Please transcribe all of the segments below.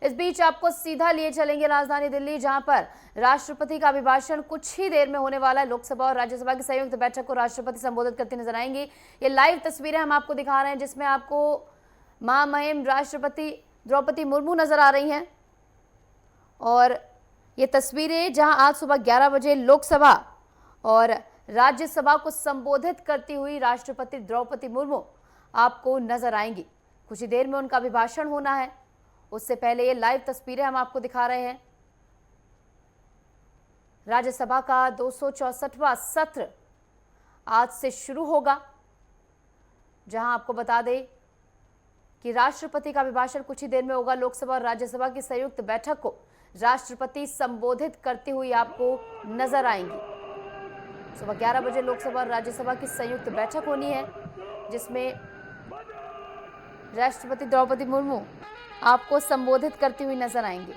इस बीच आपको सीधा लिए चलेंगे राजधानी दिल्ली, जहां पर राष्ट्रपति का अभिभाषण कुछ ही देर में होने वाला है। लोकसभा और राज्यसभा की संयुक्त बैठक को राष्ट्रपति संबोधित करती नजर आएंगी। ये लाइव तस्वीरें हम आपको दिखा रहे हैं, जिसमें आपको महामहिम राष्ट्रपति द्रौपदी मुर्मू नजर आ रही हैं। और ये तस्वीरें जहां आज सुबह 11 बजे लोकसभा और राज्यसभा को संबोधित करती हुई राष्ट्रपति द्रौपदी मुर्मू आपको नजर आएंगी। कुछ ही देर में उनका अभिभाषण होना है। उससे पहले ये लाइव तस्वीरें हम आपको दिखा रहे हैं। राज्यसभा का 264वां सत्र आज से शुरू होगा, जहां आपको बता दें कि राष्ट्रपति का अभिभाषण कुछ ही देर में होगा। लोकसभा और राज्यसभा की संयुक्त बैठक को राष्ट्रपति संबोधित करती हुई आपको नजर आएंगी। सुबह 11 बजे लोकसभा और राज्यसभा की संयुक्त बैठक होनी है, जिसमें राष्ट्रपति द्रौपदी मुर्मू आपको संबोधित करती हुई नजर आएंगी।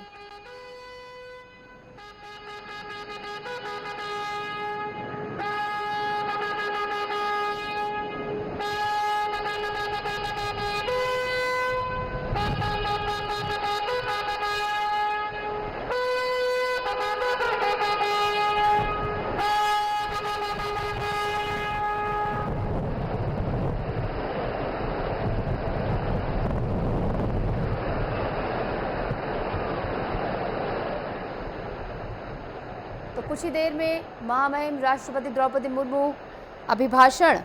तो कुछ ही देर में महामहिम राष्ट्रपति द्रौपदी मुर्मू अभिभाषण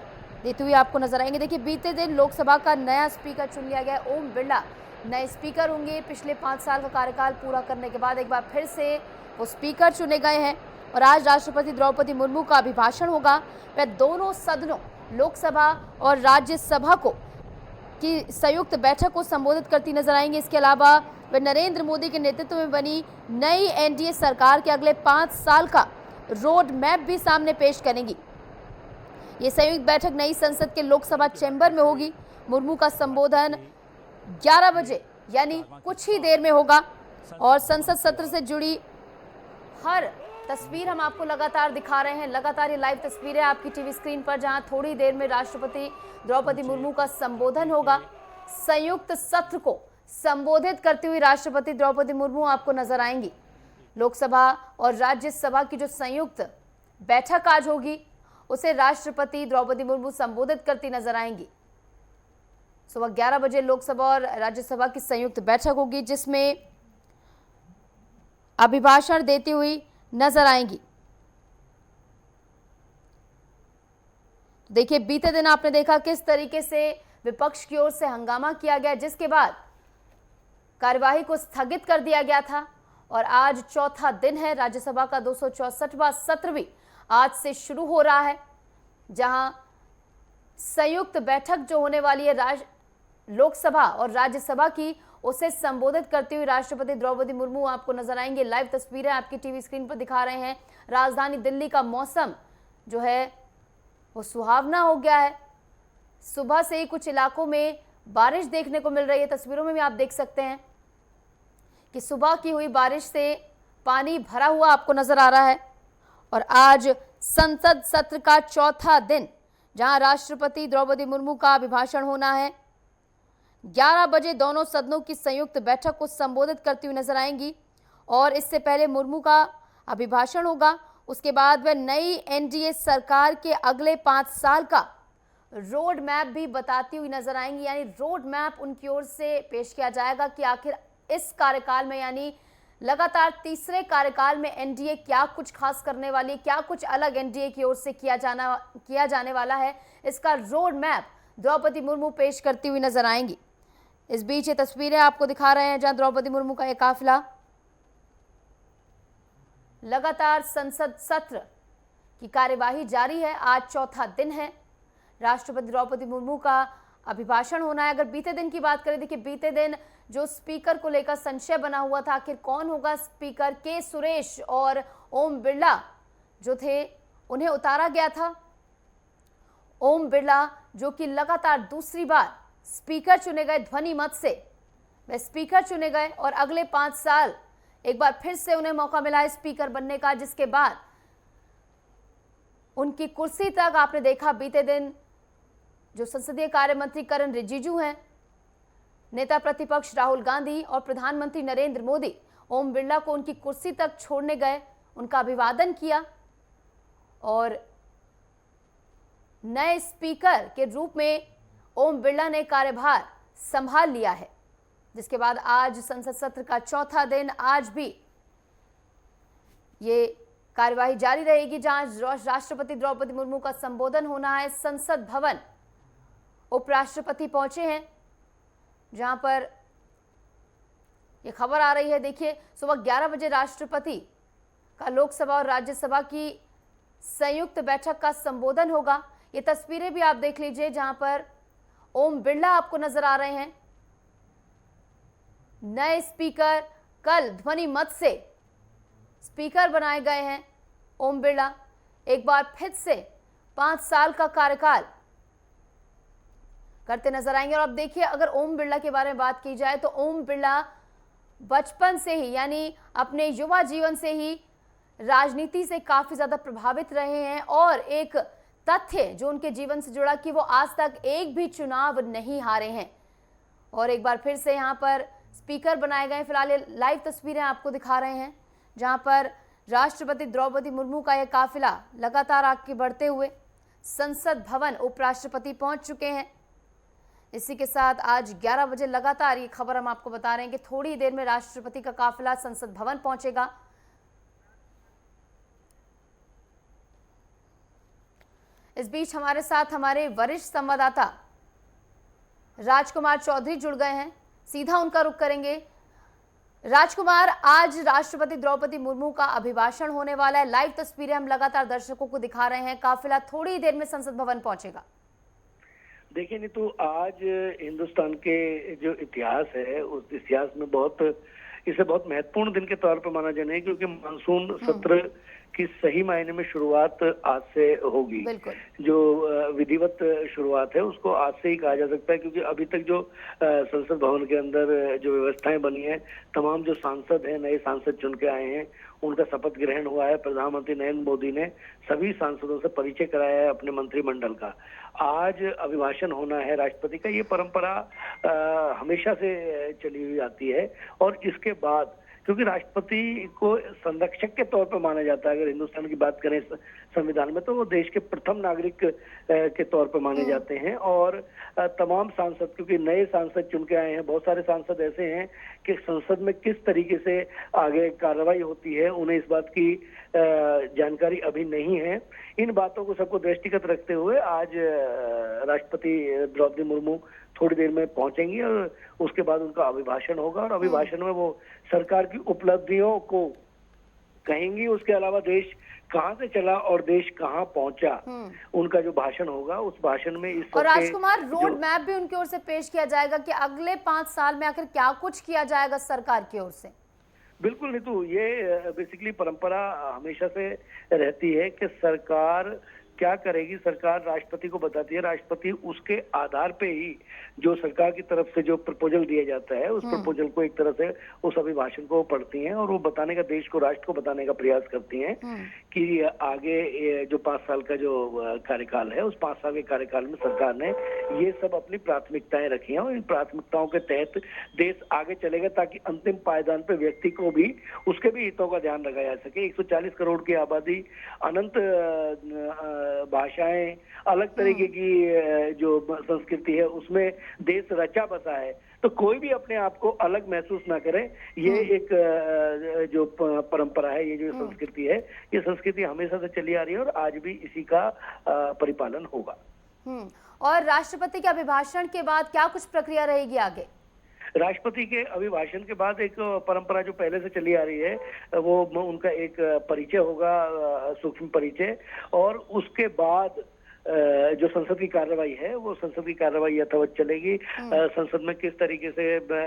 देते हुए आपको नजर आएंगे। देखिए, बीते दिन लोकसभा का नया स्पीकर चुन लिया गया। ओम बिरला नए स्पीकर होंगे। पिछले 5 साल का कार्यकाल पूरा करने के बाद एक बार फिर से वो स्पीकर चुने गए हैं और आज राष्ट्रपति द्रौपदी मुर्मू का अभिभाषण होगा। वह दोनों सदनों लोकसभा और राज्यसभा को की संयुक्त बैठक को संबोधित करती नजर आएंगे। इसके अलावा वे नरेंद्र मोदी के नेतृत्व में बनी नई एनडीए सरकार के अगले 5 साल का रोड मैप भी सामने पेश करेंगी। ये संयुक्त बैठक नई संसद के लोकसभा चैम्बर में होगी। मुर्मू का संबोधन 11 बजे यानी कुछ ही देर में होगा और संसद सत्र से जुड़ी हर तस्वीर हम आपको लगातार दिखा रहे हैं। लगातार ये लाइव तस्वीरें आपकी टीवी स्क्रीन पर, जहां थोड़ी देर में राष्ट्रपति द्रौपदी मुर्मू का संबोधन होगा। संयुक्त सत्र को संबोधित करती हुई राष्ट्रपति द्रौपदी मुर्मू आपको नजर आएंगी। लोकसभा और राज्यसभा की जो संयुक्त बैठक आज होगी, उसे राष्ट्रपति द्रौपदी मुर्मू संबोधित करती नजर आएंगी। सुबह 11 बजे लोकसभा और राज्यसभा की संयुक्त बैठक होगी, जिसमें अभिभाषण देती हुई नजर आएंगी। देखिए, बीते दिन आपने देखा किस तरीके से विपक्ष की ओर से हंगामा किया गया, जिसके बाद कार्यवाही को स्थगित कर दिया गया था। और आज चौथा दिन है। राज्यसभा का 264वां सत्र भी आज से शुरू हो रहा है, जहां संयुक्त बैठक जो होने वाली है लोकसभा और राज्यसभा की, उसे संबोधित करती हुई राष्ट्रपति द्रौपदी मुर्मू आपको नजर आएंगे। लाइव तस्वीरें आपकी टीवी स्क्रीन पर दिखा रहे हैं। राजधानी दिल्ली का मौसम जो है वो सुहावना हो गया है। सुबह से ही कुछ इलाकों में बारिश देखने को मिल रही है। तस्वीरों में भी आप देख सकते हैं कि सुबह की हुई बारिश से पानी भरा हुआ आपको नजर आ रहा है। और आज संसद सत्र का चौथा दिन, जहां राष्ट्रपति द्रौपदी मुर्मू का अभिभाषण होना है। 11 बजे दोनों सदनों की संयुक्त बैठक को संबोधित करती हुई नजर आएंगी। और इससे पहले मुर्मू का अभिभाषण होगा। उसके बाद वह नई एनडीए सरकार के अगले 5 साल का रोड मैप भी बताती हुई नजर आएंगी। यानी रोड मैप उनकी ओर से पेश किया जाएगा कि आखिर इस कार्यकाल में, यानी लगातार तीसरे कार्यकाल में एनडीए क्या कुछ खास करने वाली, क्या कुछ अलग एनडीए की ओर से किया जाने वाला है। इसका रोड मैप द्रौपदी मुर्मू पेश करती हुई नजर आएंगी। इस बीच ये तस्वीरें आपको दिखा रहे हैं, जहां द्रौपदी मुर्मू का यह काफिला लगातार संसद सत्र की कार्यवाही जारी है। आज चौथा दिन है। राष्ट्रपति द्रौपदी मुर्मू का अभिभाषण होना है। अगर बीते दिन की बात करें, देखिए बीते दिन जो स्पीकर को लेकर संशय बना हुआ था, आखिर कौन होगा स्पीकर, के सुरेश और ओम बिरला जो थे, उन्हें उतारा गया था। ओम बिरला जो कि लगातार दूसरी बार स्पीकर चुने गए ध्वनि मत से, वे स्पीकर चुने गए और अगले 5 साल एक बार फिर से उन्हें मौका मिला है स्पीकर बनने का, जिसके बाद उनकी कुर्सी तक आपने देखा बीते दिन जो संसदीय कार्य मंत्री किरण रिजिजू हैं, नेता प्रतिपक्ष राहुल गांधी और प्रधानमंत्री नरेंद्र मोदी ओम बिरला को उनकी कुर्सी तक छोड़ने गए, उनका अभिवादन किया और नए स्पीकर के रूप में ओम बिरला ने कार्यभार संभाल लिया है। जिसके बाद आज संसद सत्र का चौथा दिन, आज भी ये कार्यवाही जारी रहेगी जहां राष्ट्रपति द्रौपदी मुर्मू का संबोधन होना है। संसद भवन उपराष्ट्रपति पहुंचे हैं, जहां पर ये खबर आ रही है। देखिए, सुबह 11 बजे राष्ट्रपति का लोकसभा और राज्यसभा की संयुक्त बैठक का संबोधन होगा। ये तस्वीरें भी आप देख लीजिए, जहां पर ओम बिरला आपको नजर आ रहे हैं। नए स्पीकर कल ध्वनि मत से स्पीकर बनाए गए हैं। ओम बिरला एक बार फिर से 5 साल का कार्यकाल करते नजर आएंगे। और अब देखिए, अगर ओम बिरला के बारे में बात की जाए तो ओम बिरला बचपन से ही, यानी अपने युवा जीवन से ही राजनीति से काफी ज्यादा प्रभावित रहे हैं। और एक तथ्य जो उनके जीवन से जुड़ा कि वो आज तक एक भी चुनाव नहीं हारे हैं। और एक बार फिर से यहाँ पर स्पीकर बनाए गए। फिलहाल ये लाइव तस्वीरें आपको दिखा रहे हैं, जहां पर राष्ट्रपति द्रौपदी मुर्मू का यह काफिला लगातार आगे बढ़ते हुए संसद भवन उपराष्ट्रपति पहुंच चुके हैं। इसी के साथ आज 11 बजे लगातार ये खबर हम आपको बता रहे हैं कि थोड़ी देर में राष्ट्रपति का काफिला संसद भवन पहुंचेगा। इस बीच हमारे साथ हमारे वरिष्ठ संवाददाता राजकुमार चौधरी जुड़ गए हैं, सीधा उनका रुख करेंगे। राजकुमार, आज राष्ट्रपति द्रौपदी मुर्मू का अभिभाषण होने वाला है। लाइव तस्वीरें हम लगातार दर्शकों को दिखा रहे हैं। काफिला थोड़ी देर में संसद भवन पहुंचेगा। देखिए नीतू, आज हिंदुस्तान के जो इतिहास है उस इतिहास में इसे बहुत महत्वपूर्ण दिन के तौर पर माना जाना है, क्योंकि मानसून सत्र की सही मायने में शुरुआत आज से होगी। जो विधिवत शुरुआत है उसको आज से ही कहा जा सकता है, क्योंकि अभी तक जो संसद भवन के अंदर जो व्यवस्थाएं बनी है, तमाम जो सांसद हैं, नए सांसद चुन के आए हैं, उनका शपथ ग्रहण हुआ है। प्रधानमंत्री नरेंद्र मोदी ने सभी सांसदों से परिचय कराया है अपने मंत्रिमंडल का। आज अभिभाषण होना है राष्ट्रपति का। ये परंपरा हमेशा से चली हुई आती है। और इसके बाद, क्योंकि राष्ट्रपति को संरक्षक के तौर पर माना जाता है, अगर हिंदुस्तान की बात करें संविधान में, तो वो देश के प्रथम नागरिक के तौर पर माने जाते हैं। और तमाम सांसद, क्योंकि नए सांसद चुन के आए हैं, बहुत सारे सांसद ऐसे हैं कि संसद में किस तरीके से आगे कार्रवाई होती है उन्हें इस बात की जानकारी अभी नहीं है। इन बातों को सबको दृष्टिगत रखते हुए आज राष्ट्रपति द्रौपदी मुर्मू थोड़ी देर में पहुंचेंगी और उसके बाद उनका अभिभाषण होगा। और अभिभाषण में वो सरकार की उपलब्धियों को कहेंगी। उसके अलावा देश कहां से चला और देश कहां पहुंचा, उनका जो भाषण होगा उस भाषण में इस और राजकुमार, रोड मैप भी उनकी ओर से पेश किया जाएगा कि अगले 5 साल में आखिर क्या कुछ किया जाएगा सरकार की ओर से। बिल्कुल नीतू, ये बेसिकली परंपरा हमेशा से रहती है कि सरकार क्या करेगी, सरकार राष्ट्रपति को बताती है। राष्ट्रपति उसके आधार पे ही जो सरकार की तरफ से जो प्रपोजल दिया जाता है उस प्रपोजल को एक तरह से उस अभिभाषण को पढ़ती हैं और वो बताने का, देश को, राष्ट्र को बताने का प्रयास करती हैं कि आगे जो 5 साल का जो कार्यकाल है उस 5 साल के कार्यकाल में सरकार ने ये सब अपनी प्राथमिकताएं रखी हैं और इन प्राथमिकताओं के तहत देश आगे चलेगा, ताकि अंतिम पायदान पे व्यक्ति को भी उसके भी हितों का ध्यान रखा जा सके। 140 करोड़ की आबादी, अनंत भाषाएं, अलग तरीके की जो संस्कृति है, उसमें देश रचा बसा है, तो कोई भी अपने आप को अलग महसूस ना करे। ये एक जो परंपरा है, ये जो संस्कृति है, ये संस्कृति हमेशा से चली आ रही है और आज भी इसी का परिपालन होगा। और राष्ट्रपति के अभिभाषण के बाद क्या कुछ प्रक्रिया रहेगी आगे? राष्ट्रपति के अभिभाषण के बाद एक परंपरा जो पहले से चली आ रही है, वो उनका एक परिचय होगा, सूक्ष्म परिचय, और उसके बाद जो संसद की कार्रवाई है वो संसद की कार्रवाई यथावत चलेगी। संसद में किस तरीके से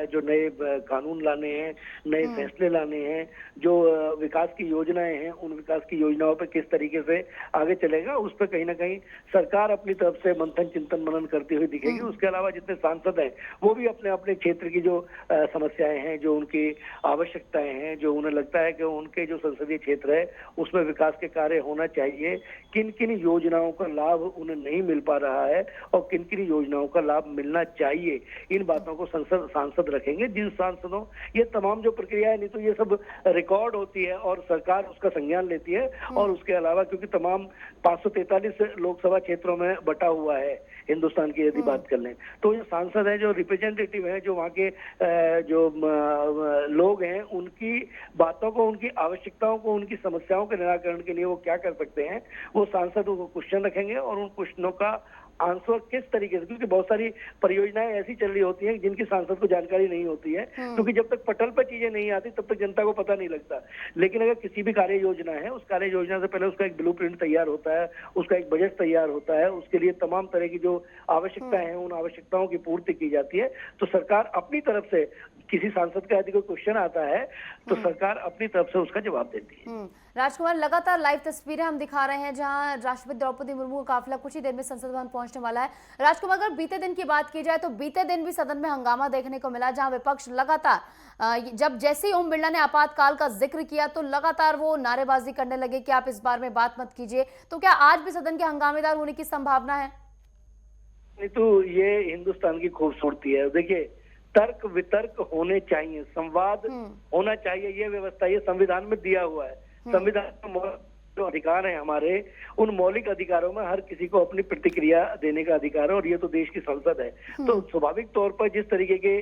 जो नए कानून लाने हैं, नए फैसले लाने हैं, जो विकास की योजनाएं हैं, उन विकास की योजनाओं पे किस तरीके से आगे चलेगा, उस पर कहीं ना कहीं सरकार अपनी तरफ से मंथन, चिंतन, मनन करती हुई दिखेगी। उसके अलावा जितने सांसद हैं वो भी अपने अपने क्षेत्र की जो समस्याएं हैं, जो उनकी आवश्यकताएं हैं, जो उन्हें लगता है कि उनके जो संसदीय क्षेत्र है उसमें विकास के कार्य होना चाहिए, किन किन योजनाओं का लाभ उन्हें नहीं मिल पा रहा है और किन किन योजनाओं का लाभ मिलना चाहिए, इन बातों को सांसद रखेंगे। जिन सांसदों ये तमाम जो प्रक्रिया है, नहीं तो ये सब रिकॉर्ड होती है और सरकार उसका संज्ञान लेती है। और उसके अलावा क्योंकि तमाम 543 लोकसभा क्षेत्रों में बटा हुआ है हिंदुस्तान की यदि बात कर लें, तो ये सांसद है जो रिप्रेजेंटेटिव है, जो वहाँ के जो लोग हैं, उनकी बातों को, उनकी आवश्यकताओं को, उनकी समस्याओं के निराकरण के लिए वो क्या कर सकते हैं, वो सांसदों को क्वेश्चन रखेंगे और उन क्वेश्चनों का आंसर किस तरीके से, क्योंकि बहुत सारी परियोजनाएं ऐसी चल रही होती हैं जिनकी सांसद को जानकारी नहीं होती है, क्योंकि जब तक पटल पर चीजें नहीं आती तब तक जनता को पता नहीं लगता। लेकिन अगर किसी भी कार्य योजना है, उस कार्य योजना से पहले उसका एक ब्लूप्रिंट तैयार होता है, उसका एक बजट तैयार होता है, उसके लिए तमाम तरह की जो आवश्यकताएं हैं, उन आवश्यकताओं की पूर्ति की जाती है। तो सरकार अपनी तरफ से, किसी सांसद का यदि कोई क्वेश्चन आता है तो सरकार अपनी तरफ से उसका जवाब देती है। राजकुमार, लगातार लाइव तस्वीरें हम दिखा रहे हैं जहां राष्ट्रपति द्रौपदी मुर्मू का काफिला कुछ ही देर में संसद भवन पहुंचने वाला है। राजकुमार, अगर बीते दिन की बात की जाए तो बीते दिन भी सदन में हंगामा देखने को मिला, जहां विपक्ष लगातार जब जैसे ही ओम बिरला ने आपातकाल का जिक्र किया तो लगातार वो नारेबाजी करने लगे कि आप इस बार में बात मत कीजिए। तो क्या आज भी सदन के हंगामेदार होने की संभावना है? नहीं, तो ये हिंदुस्तान की खूबसूरती है। देखिए, तर्क वितर्क होने चाहिए, संवाद होना चाहिए, ये व्यवस्था ये संविधान में दिया हुआ है। संविधान में जो अधिकार है हमारे, उन मौलिक अधिकारों में हर किसी को अपनी प्रतिक्रिया देने का अधिकार है और ये तो देश की संसद है। तो स्वाभाविक तौर पर जिस तरीके के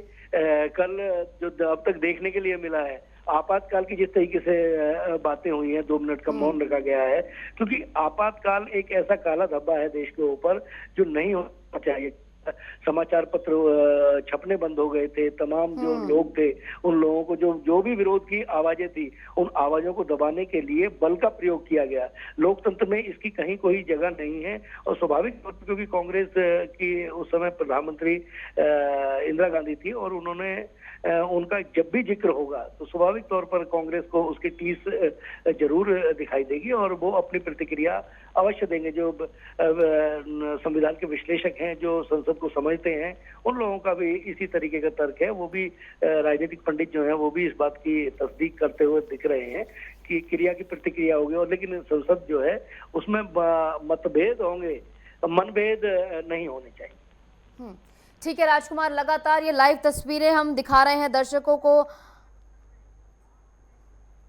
कल जो अब तक देखने के लिए मिला है, आपातकाल की जिस तरीके से बातें हुई हैं, 2 मिनट का मौन रखा गया है, क्योंकि आपातकाल एक ऐसा काला धब्बा है देश के ऊपर जो नहीं होना चाहिए। समाचार पत्र छपने बंद हो गए थे, तमाम जो लोग थे, उन लोगों को जो भी विरोध की आवाजें थी, उन आवाजों को दबाने के लिए बल का प्रयोग किया गया। लोकतंत्र में इसकी कहीं कोई जगह नहीं है और स्वाभाविक तौर पर क्योंकि कांग्रेस की उस समय प्रधानमंत्री इंदिरा गांधी थी और उन्होंने उनका जब भी जिक्र होगा तो स्वाभाविक तौर पर कांग्रेस को उसकी टीस जरूर दिखाई देगी और वो अपनी प्रतिक्रिया अवश्य देंगे। जो संविधान के विश्लेषक हैं, जो संसद को समझते हैं, उन लोगों का भी इसी तरीके का तर्क है। वो भी राजनीतिक पंडित जो हैं वो भी इस बात की तस्दीक करते हुए दिख रहे हैं कि क्रिया की प्रतिक्रिया होगी। और लेकिन संसद जो है उसमें मतभेद होंगे, मनभेद नहीं होने चाहिए। ठीक है राजकुमार, लगातार ये लाइव तस्वीरें हम दिखा रहे हैं दर्शकों को।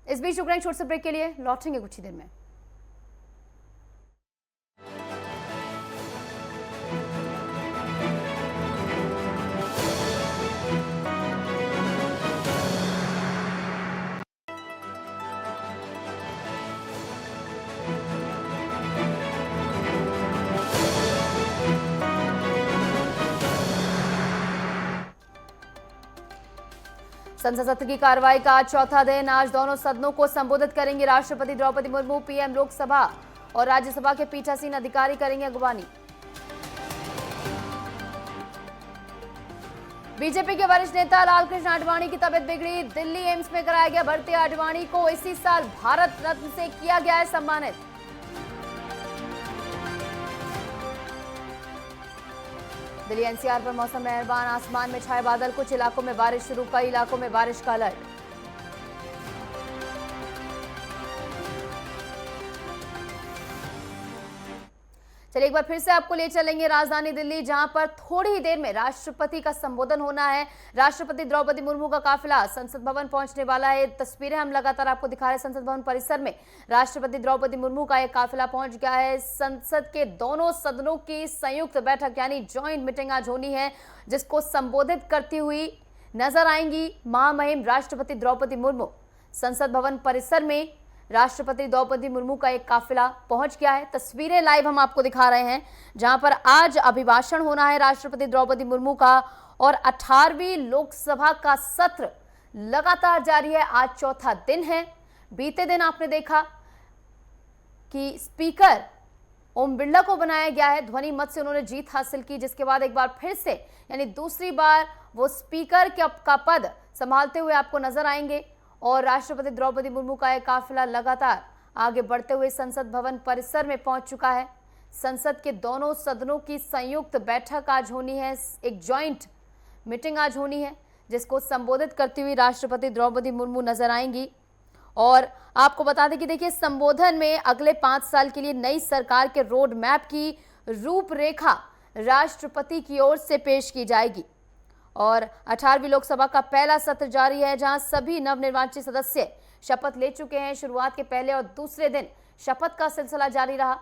इस बीच रुक रहे हैं छोटे से ब्रेक के लिए, लौटेंगे कुछ ही देर में। संसद सत्र की कार्रवाई का आज चौथा दिन। आज दोनों सदनों को संबोधित करेंगे राष्ट्रपति द्रौपदी मुर्मू। पीएम लोकसभा और राज्यसभा के पीठासीन अधिकारी करेंगे अगवानी। बीजेपी के वरिष्ठ नेता लालकृष्ण आडवाणी की तबीयत बिगड़ी, दिल्ली एम्स में कराया गया भर्ती। आडवाणी को इसी साल भारत रत्न से किया गया है सम्मानित। दिल्ली एनसीआर पर मौसम मेहरबान, आसमान में छाए बादल, कुछ इलाकों में बारिश शुरू, कई इलाकों में बारिश का अलर्ट। चलिए एक बार फिर से आपको ले चलेंगे राजधानी दिल्ली, जहां पर थोड़ी ही देर में राष्ट्रपति का संबोधन होना है। राष्ट्रपति द्रौपदी मुर्मू का काफिला संसद भवन पहुंचने वाला है। तस्वीरें हम लगातार आपको दिखा रहे हैं। संसद भवन परिसर में राष्ट्रपति द्रौपदी मुर्मू का एक काफिला पहुंच गया है। संसद के दोनों सदनों की संयुक्त बैठक यानी ज्वाइंट मीटिंग आज होनी है, जिसको संबोधित करती हुई नजर आएंगी महामहिम राष्ट्रपति द्रौपदी मुर्मू। संसद भवन परिसर में राष्ट्रपति द्रौपदी मुर्मू का एक काफिला पहुंच गया है। तस्वीरें लाइव हम आपको दिखा रहे हैं, जहां पर आज अभिभाषण होना है राष्ट्रपति द्रौपदी मुर्मू का और 18वीं लोकसभा का सत्र लगातार जारी है। आज चौथा दिन है। बीते दिन आपने देखा कि स्पीकर ओम बिरला को बनाया गया है, ध्वनि मत से उन्होंने जीत हासिल की, जिसके बाद एक बार फिर से यानी दूसरी बार वो स्पीकर का पद संभालते हुए आपको नजर आएंगे। और राष्ट्रपति द्रौपदी मुर्मू का एक काफिला लगातार आगे बढ़ते हुए संसद भवन परिसर में पहुंच चुका है। संसद के दोनों सदनों की संयुक्त बैठक आज होनी है, एक ज्वाइंट मीटिंग आज होनी है, जिसको संबोधित करती हुई राष्ट्रपति द्रौपदी मुर्मू नजर आएंगी। और आपको बता दें कि देखिए, संबोधन में अगले 5 साल के लिए नई सरकार के रोड मैप की रूपरेखा राष्ट्रपति की ओर से पेश की जाएगी। और 18वीं लोकसभा का पहला सत्र जारी है, जहां सभी नवनिर्वाचित सदस्य शपथ ले चुके हैं। शुरुआत के पहले और दूसरे दिन शपथ का सिलसिला जारी रहा,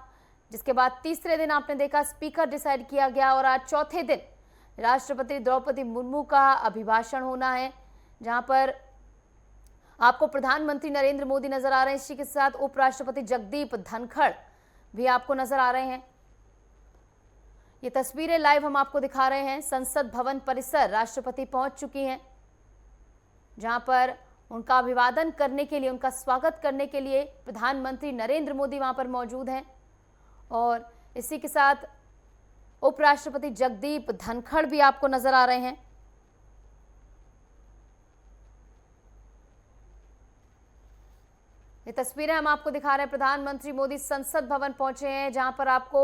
जिसके बाद तीसरे दिन आपने देखा स्पीकर डिसाइड किया गया और आज चौथे दिन राष्ट्रपति द्रौपदी मुर्मू का अभिभाषण होना है, जहां पर आपको प्रधानमंत्री नरेंद्र मोदी नजर आ रहे हैं। इसी के साथ उपराष्ट्रपति जगदीप धनखड़ भी आपको नजर आ रहे हैं। ये तस्वीरें लाइव हम आपको दिखा रहे हैं। संसद भवन परिसर राष्ट्रपति पहुंच चुकी हैं, जहां पर उनका अभिवादन करने के लिए, उनका स्वागत करने के लिए प्रधानमंत्री नरेंद्र मोदी वहां पर मौजूद हैं। और इसी के साथ उपराष्ट्रपति जगदीप धनखड़ भी आपको नजर आ रहे हैं। ये तस्वीरें हम आपको दिखा रहे हैं। प्रधानमंत्री मोदी संसद भवन पहुंचे हैं, जहां पर आपको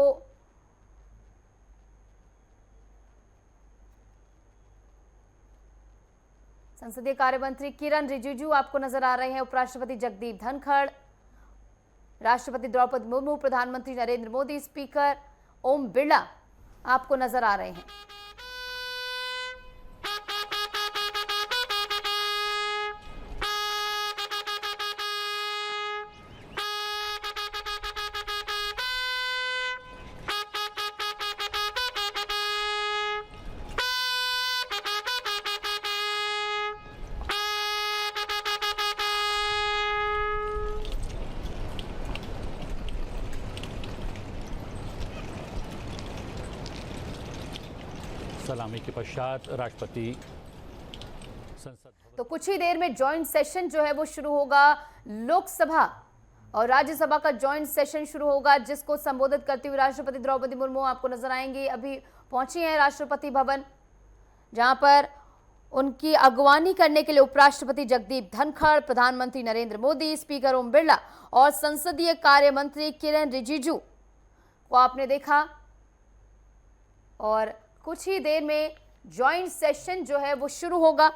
संसदीय कार्य मंत्री किरण रिजिजू आपको नजर आ रहे हैं, उपराष्ट्रपति जगदीप धनखड़, राष्ट्रपति द्रौपदी मुर्मू, प्रधानमंत्री नरेंद्र मोदी, स्पीकर ओम बिरला आपको नजर आ रहे हैं। सलामी के पश्चात राष्ट्रपति संसद तो कुछ ही देर में जॉइंट सेशन जो है वो शुरू होगा। लोकसभा और राज्यसभा का जॉइंट सेशन शुरू होगा, जिसको संबोधित करते हुए राष्ट्रपति द्रौपदी मुर्मू आपको नजर आएंगी। अभी पहुंची हैं राष्ट्रपति भवन, जहां पर उनकी अगवानी करने के लिए उपराष्ट्रपति जगदीप धनखड़, प्रधानमंत्री नरेंद्र मोदी, स्पीकर ओम बिरला और संसदीय कार्य मंत्री किरण रिजिजू को आपने देखा। और कुछ ही देर में जॉइंट सेशन जो है वो शुरू होगा,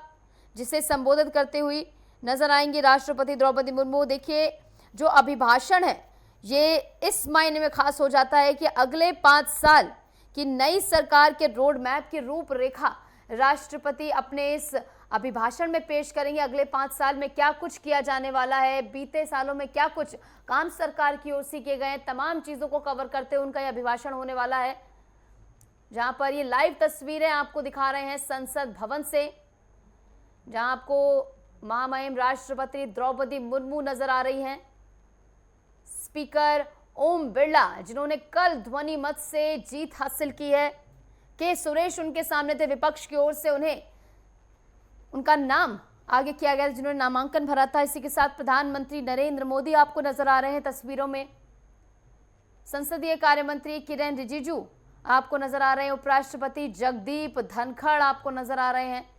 जिसे संबोधित करते हुए नजर आएंगे राष्ट्रपति द्रौपदी मुर्मू। देखिए, जो अभिभाषण है ये इस मायने में खास हो जाता है कि अगले 5 साल की नई सरकार के रोड मैप की रूपरेखा राष्ट्रपति अपने इस अभिभाषण में पेश करेंगे। अगले 5 साल में क्या कुछ किया जाने वाला है, बीते सालों में क्या कुछ काम सरकार की ओर से किए गए, तमाम चीजों को कवर करते हुए उनका यह अभिभाषण होने वाला है। जहां पर ये लाइव तस्वीरें आपको दिखा रहे हैं संसद भवन से, जहां आपको महामहिम राष्ट्रपति द्रौपदी मुर्मू नजर आ रही हैं, स्पीकर ओम बिरला जिन्होंने कल ध्वनि मत से जीत हासिल की है। के सुरेश उनके सामने थे, विपक्ष की ओर से उन्हें उनका नाम आगे किया गया, जिन्होंने नामांकन भरा था। इसी के साथ प्रधानमंत्री नरेंद्र मोदी आपको नजर आ रहे हैं तस्वीरों में, संसदीय कार्य मंत्री किरण रिजिजू आपको नजर आ रहे हैं, उपराष्ट्रपति जगदीप धनखड़ आपको नजर आ रहे हैं।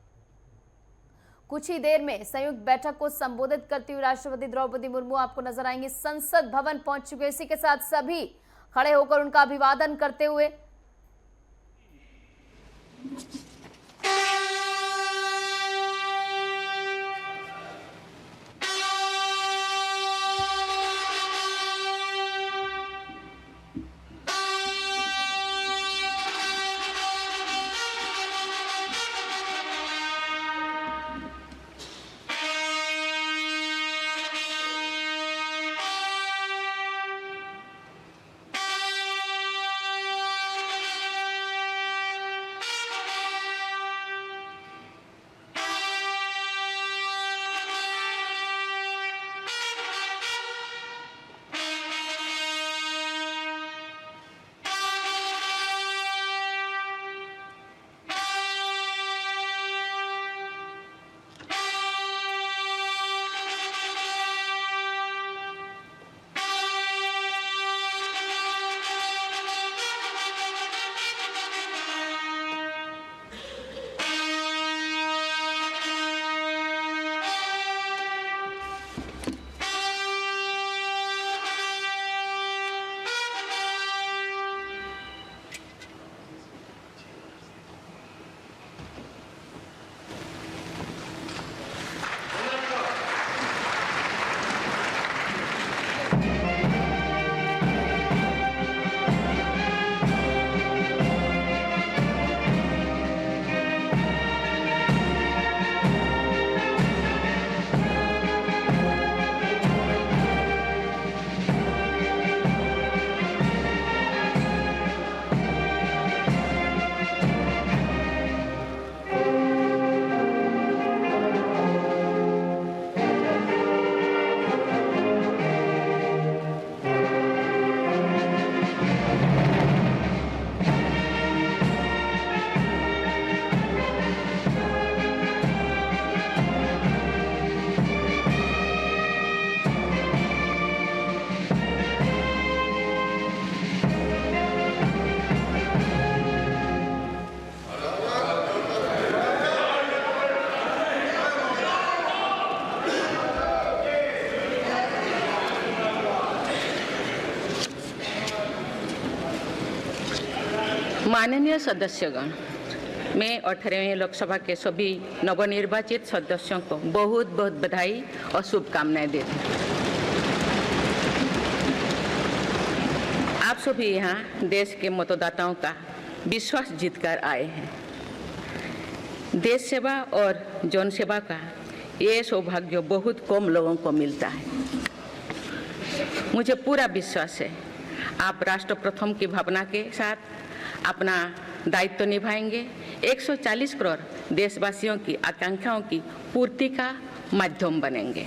कुछ ही देर में संयुक्त बैठक को संबोधित करती हुई राष्ट्रपति द्रौपदी मुर्मू आपको नजर आएंगी। संसद भवन पहुंच चुके, इसी के साथ सभी खड़े होकर उनका अभिवादन करते हुए माननीय सदस्यगण, मैं 18वें लोकसभा के सभी नवनिर्वाचित सदस्यों को बहुत बहुत बधाई और शुभकामनाएं देती हूँ। आप सभी यहाँ देश के मतदाताओं का विश्वास जीतकर आए हैं। देश सेवा और जन सेवा का ये सौभाग्य बहुत कम लोगों को मिलता है। मुझे पूरा विश्वास है आप राष्ट्र प्रथम की भावना के साथ अपना दायित्व निभाएंगे, 140 करोड़ देशवासियों की आकांक्षाओं की पूर्ति का माध्यम बनेंगे।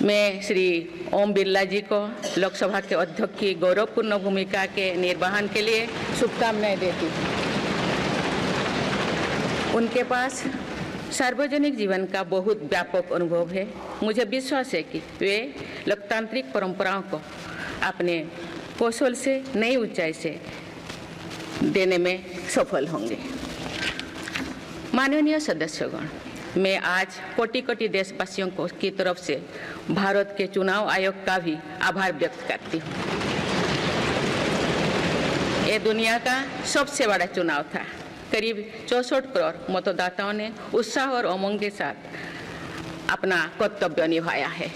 मैं श्री ओम बिरला जी को लोकसभा के अध्यक्ष की गौरवपूर्ण भूमिका के निर्वहन के लिए शुभकामनाएं देती हूँ। उनके पास सार्वजनिक जीवन का बहुत व्यापक अनुभव है। मुझे विश्वास है कि वे लोकतांत्रिक परंपराओं को अपने कौशल से नई ऊंचाई से देने में सफल होंगे। माननीय सदस्यगण, मैं आज कोटि कोटि देशवासियों को की तरफ से भारत के चुनाव आयोग का भी आभार व्यक्त करती हूँ। ये दुनिया का सबसे बड़ा चुनाव था। करीब 64 करोड़ मतदाताओं ने उत्साह और उमंग के साथ अपना कर्तव्य निभाया है।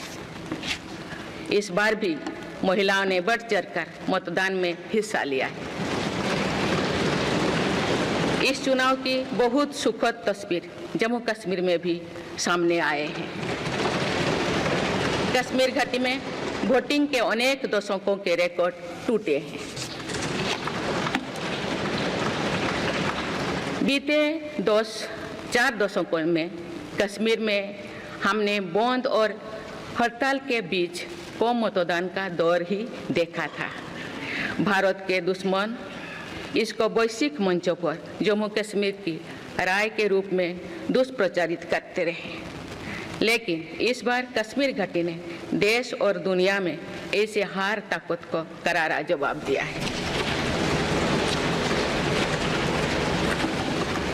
इस बार भी महिलाओं ने बढ़ चढ़कर मतदान में हिस्सा लिया है। इस चुनाव की बहुत सुखद तस्वीर जम्मू कश्मीर में भी सामने आए हैं। कश्मीर घाटी में वोटिंग के अनेक दशकों के रिकॉर्ड टूटे हैं। बीते 4 दशकों में कश्मीर में हमने बंद और हड़ताल के बीच कम मतदान का दौर ही देखा था। भारत के दुश्मन इसको वैश्विक मंचों पर जम्मू कश्मीर की राय के रूप में दुष्प्रचारित करते रहे, लेकिन इस बार कश्मीर घाटी ने देश और दुनिया में ऐसे हार ताकत को करारा जवाब दिया है।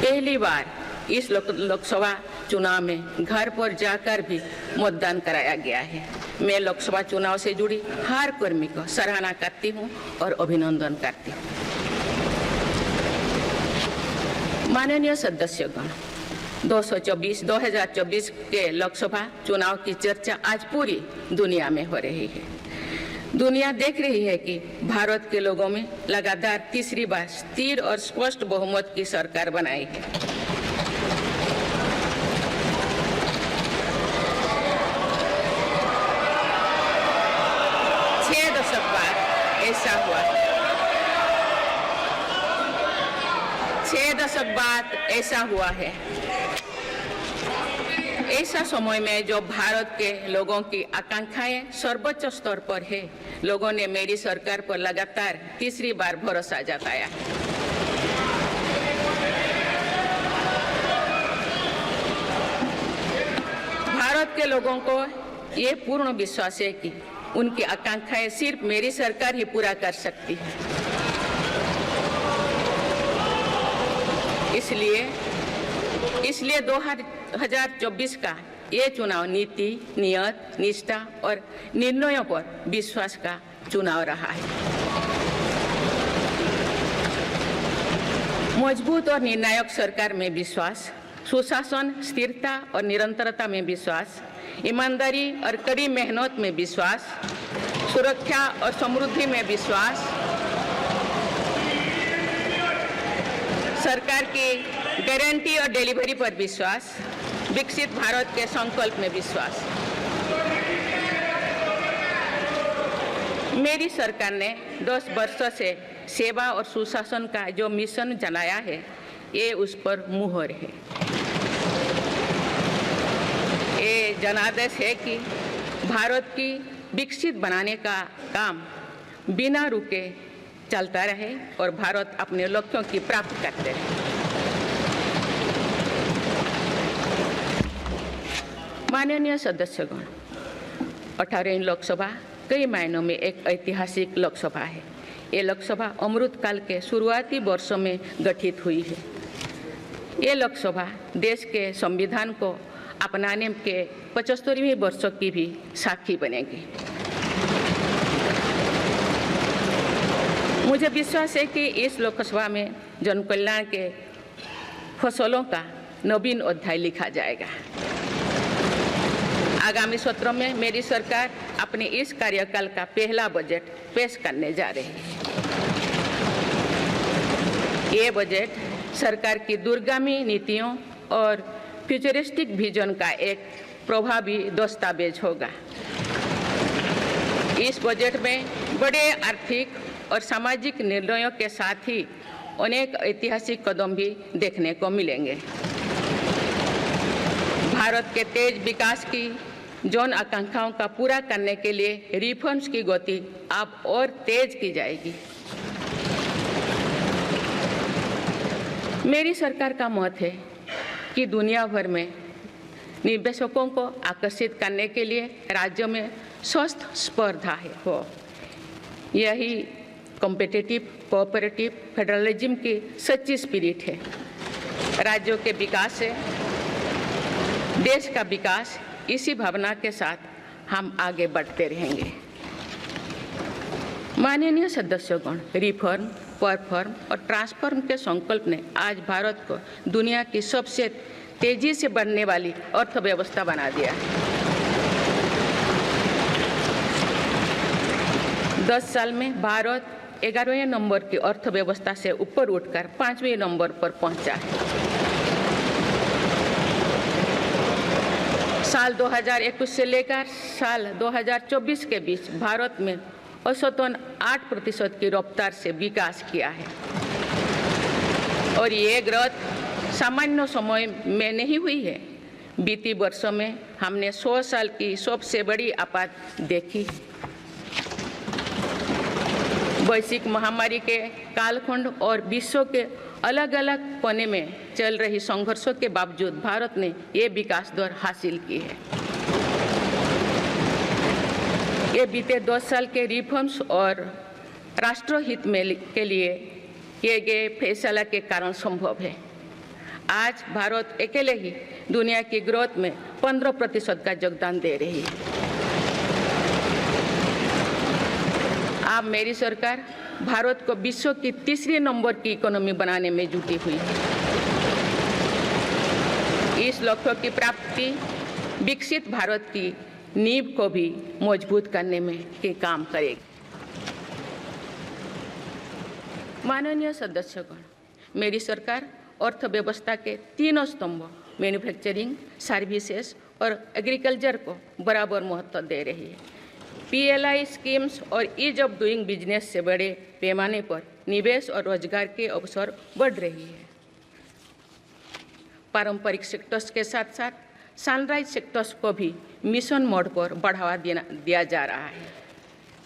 पहली बार इस लोकसभा चुनाव में घर पर जाकर भी मतदान कराया गया है। मैं लोकसभा चुनाव से जुड़ी हर कर्मी को सराहना करती हूं और अभिनंदन करती हूं। माननीय सदस्यगण, 2024 के लोकसभा चुनाव की चर्चा आज पूरी दुनिया में हो रही है। दुनिया देख रही है कि भारत के लोगों में लगातार तीसरी बार स्थिर और स्पष्ट बहुमत की सरकार बनाई है। छह दशक बाद ऐसा हुआ है। ऐसा समय में जो भारत के लोगों की आकांक्षाएं सर्वोच्च स्तर पर है, लोगों ने मेरी सरकार पर लगातार तीसरी बार भरोसा जताया है। भारत के लोगों को ये पूर्ण विश्वास है कि उनकी आकांक्षाएं सिर्फ मेरी सरकार ही पूरा कर सकती है। इसलिए 2024 का ये चुनाव नीति, नियत, निष्ठा और निर्णयों पर विश्वास का चुनाव रहा है। मजबूत और निर्णायक सरकार में विश्वास, सुशासन, स्थिरता और निरंतरता में विश्वास, ईमानदारी और कड़ी मेहनत में विश्वास, सुरक्षा और समृद्धि में विश्वास, सरकार की गारंटी और डिलीवरी पर विश्वास, विकसित भारत के संकल्प में विश्वास। मेरी सरकार ने 10 वर्षों से सेवा और सुशासन का जो मिशन चलाया है, ये उस पर मुहर है। ये जनादेश है कि भारत की विकसित बनाने का काम बिना रुके चलता रहे और भारत अपने लक्ष्यों की प्राप्ति करते रहे। माननीय सदस्यगण, 18वीं लोकसभा कई मायनों में एक ऐतिहासिक लोकसभा है। ये लोकसभा अमृतकाल के शुरुआती वर्षों में गठित हुई है। ये लोकसभा देश के संविधान को अपनाने के 75वीं वर्षों की भी साक्षी बनेगी। मुझे विश्वास है कि इस लोकसभा में जन कल्याण के फसलों का नवीन अध्याय लिखा जाएगा। आगामी सत्रों में मेरी सरकार अपने इस कार्यकाल का पहला बजट पेश करने जा रही है। ये बजट सरकार की दूरगामी नीतियों और फ्यूचरिस्टिक विजन का एक प्रभावी दस्तावेज होगा। इस बजट में बड़े आर्थिक और सामाजिक निर्णयों के साथ ही अनेक ऐतिहासिक कदम भी देखने को मिलेंगे। भारत के तेज विकास की जन आकांक्षाओं का पूरा करने के लिए रिफॉर्म्स की गति अब और तेज की जाएगी। मेरी सरकार का मत है कि दुनिया भर में निवेशकों को आकर्षित करने के लिए राज्यों में स्वस्थ स्पर्धा हो। यही कॉम्पिटिटिव कोऑपरेटिव फेडरलिज्म की सच्ची स्पिरिट है। राज्यों के विकास से देश का विकास, इसी भावना के साथ हम आगे बढ़ते रहेंगे। माननीय सदस्यगण, रिफॉर्म, परफॉर्म और ट्रांसफॉर्म के संकल्प ने आज भारत को दुनिया की सबसे तेजी से बढ़ने वाली अर्थव्यवस्था बना दिया है। 10 साल में भारत 11वें नंबर की अर्थव्यवस्था से ऊपर उठकर 5वें नंबर पर पहुंचा है। साल 2021 से लेकर साल 2024 के बीच भारत में औसतन 8% की रफ्तार से विकास किया है और ये ग्रोथ सामान्य समय में नहीं हुई है। बीती वर्षों में हमने 100 साल की सबसे बड़ी आपात देखी। वैश्विक महामारी के कालखंड और विश्व के अलग अलग कोने में चल रही संघर्षों के बावजूद भारत ने ये विकास दर हासिल की है। ये बीते 10 साल के रिफॉर्म्स और राष्ट्रहित में के लिए किए गए फैसला के कारण संभव है। आज भारत अकेले ही दुनिया की ग्रोथ में 15% का योगदान दे रही है। अब मेरी सरकार भारत को विश्व की 3रे नंबर की इकोनॉमी बनाने में जुटी हुई है। इस लक्ष्य की प्राप्ति विकसित भारत की नींव को भी मजबूत करने में के काम करेगी। माननीय सदस्यगण, मेरी सरकार अर्थव्यवस्था के 3 स्तंभ मैन्युफैक्चरिंग, सर्विसेज और एग्रीकल्चर को बराबर महत्व दे रही है। PLI स्कीम्स और ईज ऑफ डूइंग बिजनेस से बड़े पैमाने पर निवेश और रोजगार के अवसर बढ़ रही है। पारंपरिक सेक्टर्स के साथ साथ सनराइज सेक्टर्स को भी मिशन मोड पर बढ़ावा दिया जा रहा है।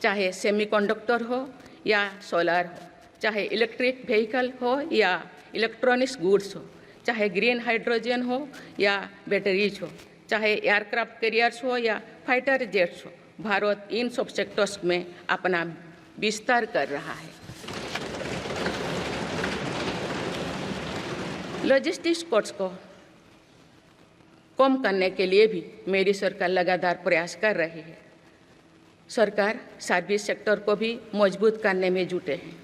चाहे सेमीकंडक्टर हो या सोलर हो, चाहे इलेक्ट्रिक व्हीकल हो या इलेक्ट्रॉनिक्स गुड्स हो, चाहे ग्रीन हाइड्रोजन हो या बैटरीज हो, चाहे एयरक्राफ्ट कैरियर्स हो या फाइटर जेट्स हो, भारत इन सब सेक्टर्स में अपना विस्तार कर रहा है। लॉजिस्टिक्स कॉस्ट को कम करने के लिए भी मेरी सरकार लगातार प्रयास कर रही है। सरकार सर्विस सेक्टर को भी मजबूत करने में जुटे हैं।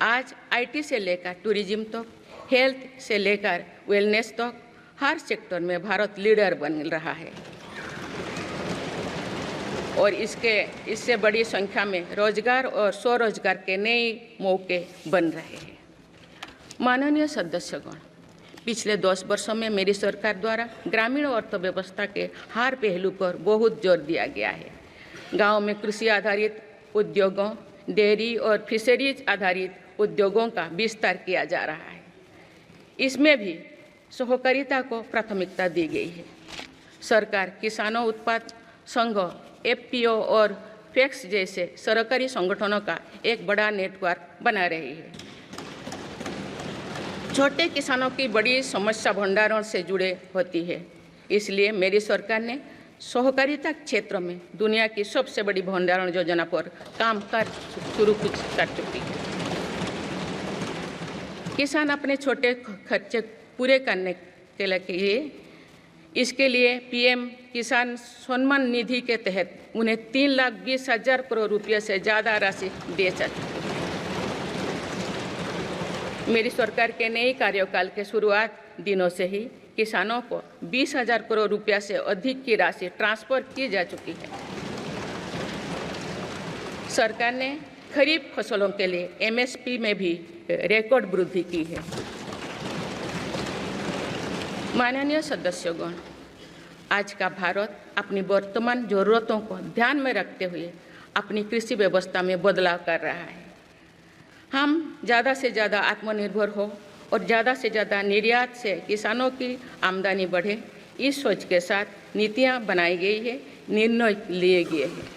आज IT से लेकर टूरिज्म तक, हेल्थ से लेकर वेलनेस तक हर सेक्टर में भारत लीडर बन रहा है और इससे बड़ी संख्या में रोजगार और स्वरोजगार के नए मौके बन रहे हैं। माननीय सदस्यगण, पिछले 10 वर्षों में मेरी सरकार द्वारा ग्रामीण अर्थव्यवस्था के हर पहलू पर बहुत जोर दिया गया है। गांव में कृषि आधारित उद्योगों, डेयरी और फिशरीज आधारित उद्योगों का विस्तार किया जा रहा है। इसमें भी सहकारिता को प्राथमिकता दी गई है। सरकार किसानों उत्पाद संघ, FPO और FACTS जैसे सरकारी संगठनों का एक बड़ा नेटवर्क बना रही है। छोटे किसानों की बड़ी समस्या भंडारण से जुड़े होती है, इसलिए मेरी सरकार ने सहकारिता क्षेत्र में दुनिया की सबसे बड़ी भंडारण योजना पर काम शुरू कर चुकी है। किसान अपने छोटे खर्चे पूरे करने के लिए इसके लिए PM किसान सम्मान निधि के तहत उन्हें 3,20,000 करोड़ रुपये से ज़्यादा राशि दे सकते हैं। मेरी सरकार के नए कार्यकाल के शुरुआत दिनों से ही किसानों को 20,000 करोड़ रुपया से अधिक की राशि ट्रांसफर की जा चुकी है। सरकार ने खरीफ फसलों के लिए एमएसपी में भी रिकॉर्ड वृद्धि की है। माननीय सदस्यगण, आज का भारत अपनी वर्तमान जरूरतों को ध्यान में रखते हुए अपनी कृषि व्यवस्था में बदलाव कर रहा है। हम ज़्यादा से ज़्यादा आत्मनिर्भर हो और ज़्यादा से ज़्यादा निर्यात से किसानों की आमदनी बढ़े, इस सोच के साथ नीतियाँ बनाई गई है, निर्णय लिए गए हैं।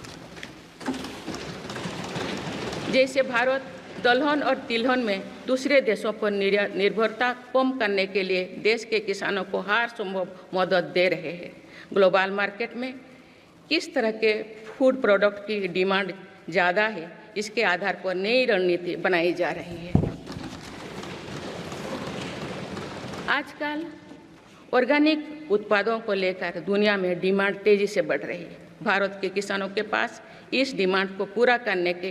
जैसे भारत दलहन और तिलहन में दूसरे देशों पर निर्भरता कम करने के लिए देश के किसानों को हर संभव मदद दे रहे हैं। ग्लोबल मार्केट में किस तरह के फूड प्रोडक्ट की डिमांड ज़्यादा है, इसके आधार पर नई रणनीति बनाई जा रही है। आजकल ऑर्गेनिक उत्पादों को लेकर दुनिया में डिमांड तेजी से बढ़ रही है। भारत के किसानों के पास इस डिमांड को पूरा करने के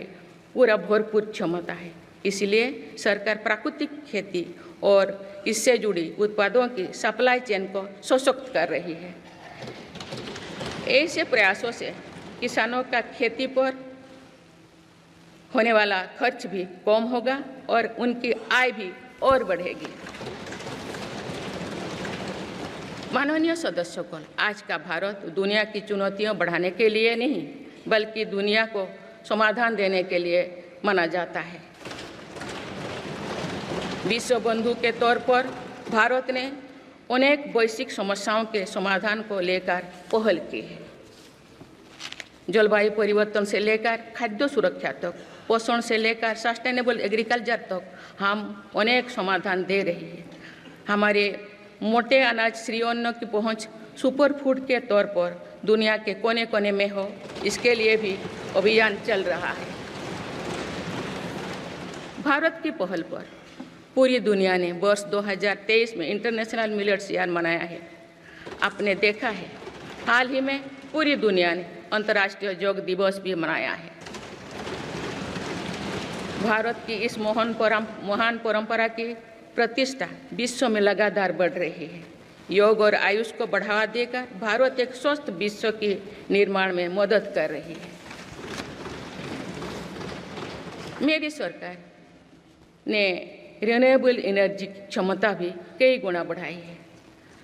पूरा भरपूर क्षमता है। इसलिए सरकार प्राकृतिक खेती और इससे जुड़ी उत्पादों की सप्लाई चेन को सशक्त कर रही है। ऐसे प्रयासों से किसानों का खेती पर होने वाला खर्च भी कम होगा और उनकी आय भी और बढ़ेगी। माननीय सदस्यगण, आज का भारत दुनिया की चुनौतियां बढ़ाने के लिए नहीं बल्कि दुनिया को समाधान देने के लिए माना जाता है। विश्व बंधु के तौर पर भारत ने अनेक वैश्विक समस्याओं के समाधान को लेकर पहल की है। जलवायु परिवर्तन से लेकर खाद्य सुरक्षा तक, पोषण से लेकर सस्टेनेबल एग्रीकल्चर तक हम अनेक समाधान दे रहे हैं। हमारे मोटे अनाज श्रीअन्न की पहुंच सुपर फूड के तौर पर दुनिया के कोने कोने में हो, इसके लिए भी अभियान चल रहा है। भारत की पहल पर पूरी दुनिया ने वर्ष 2023 में इंटरनेशनल मिलेट्स ईयर मनाया है। आपने देखा है, हाल ही में पूरी दुनिया ने अंतर्राष्ट्रीय योग दिवस भी मनाया है। भारत की इस महान परंपरा की प्रतिष्ठा विश्व में लगातार बढ़ रही है। योग और आयुष को बढ़ावा देकर भारत एक स्वस्थ विश्व के निर्माण में मदद कर रही है। मेरी सरकार ने रिन्यूएबल एनर्जी की क्षमता भी कई गुना बढ़ाई है।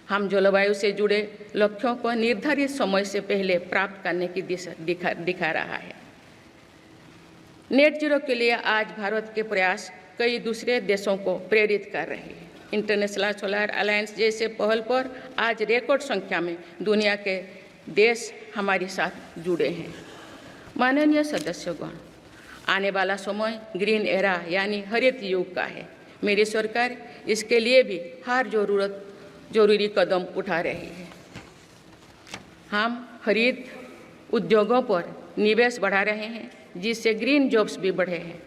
हम जलवायु से जुड़े लक्ष्यों को निर्धारित समय से पहले प्राप्त करने की दिशा दिखा रहा है। नेट जीरो के लिए आज भारत के प्रयास कई दूसरे देशों को प्रेरित कर रहे हैं। इंटरनेशनल सोलर अलायंस जैसे पहल पर आज रिकॉर्ड संख्या में दुनिया के देश हमारे साथ जुड़े हैं। माननीय सदस्यगण, आने वाला समय ग्रीन एरा यानी हरित युग का है। मेरी सरकार इसके लिए भी हर जरूरी कदम उठा रही है। हम हरित उद्योगों पर निवेश बढ़ा रहे हैं, जिससे ग्रीन जॉब्स भी बढ़े हैं।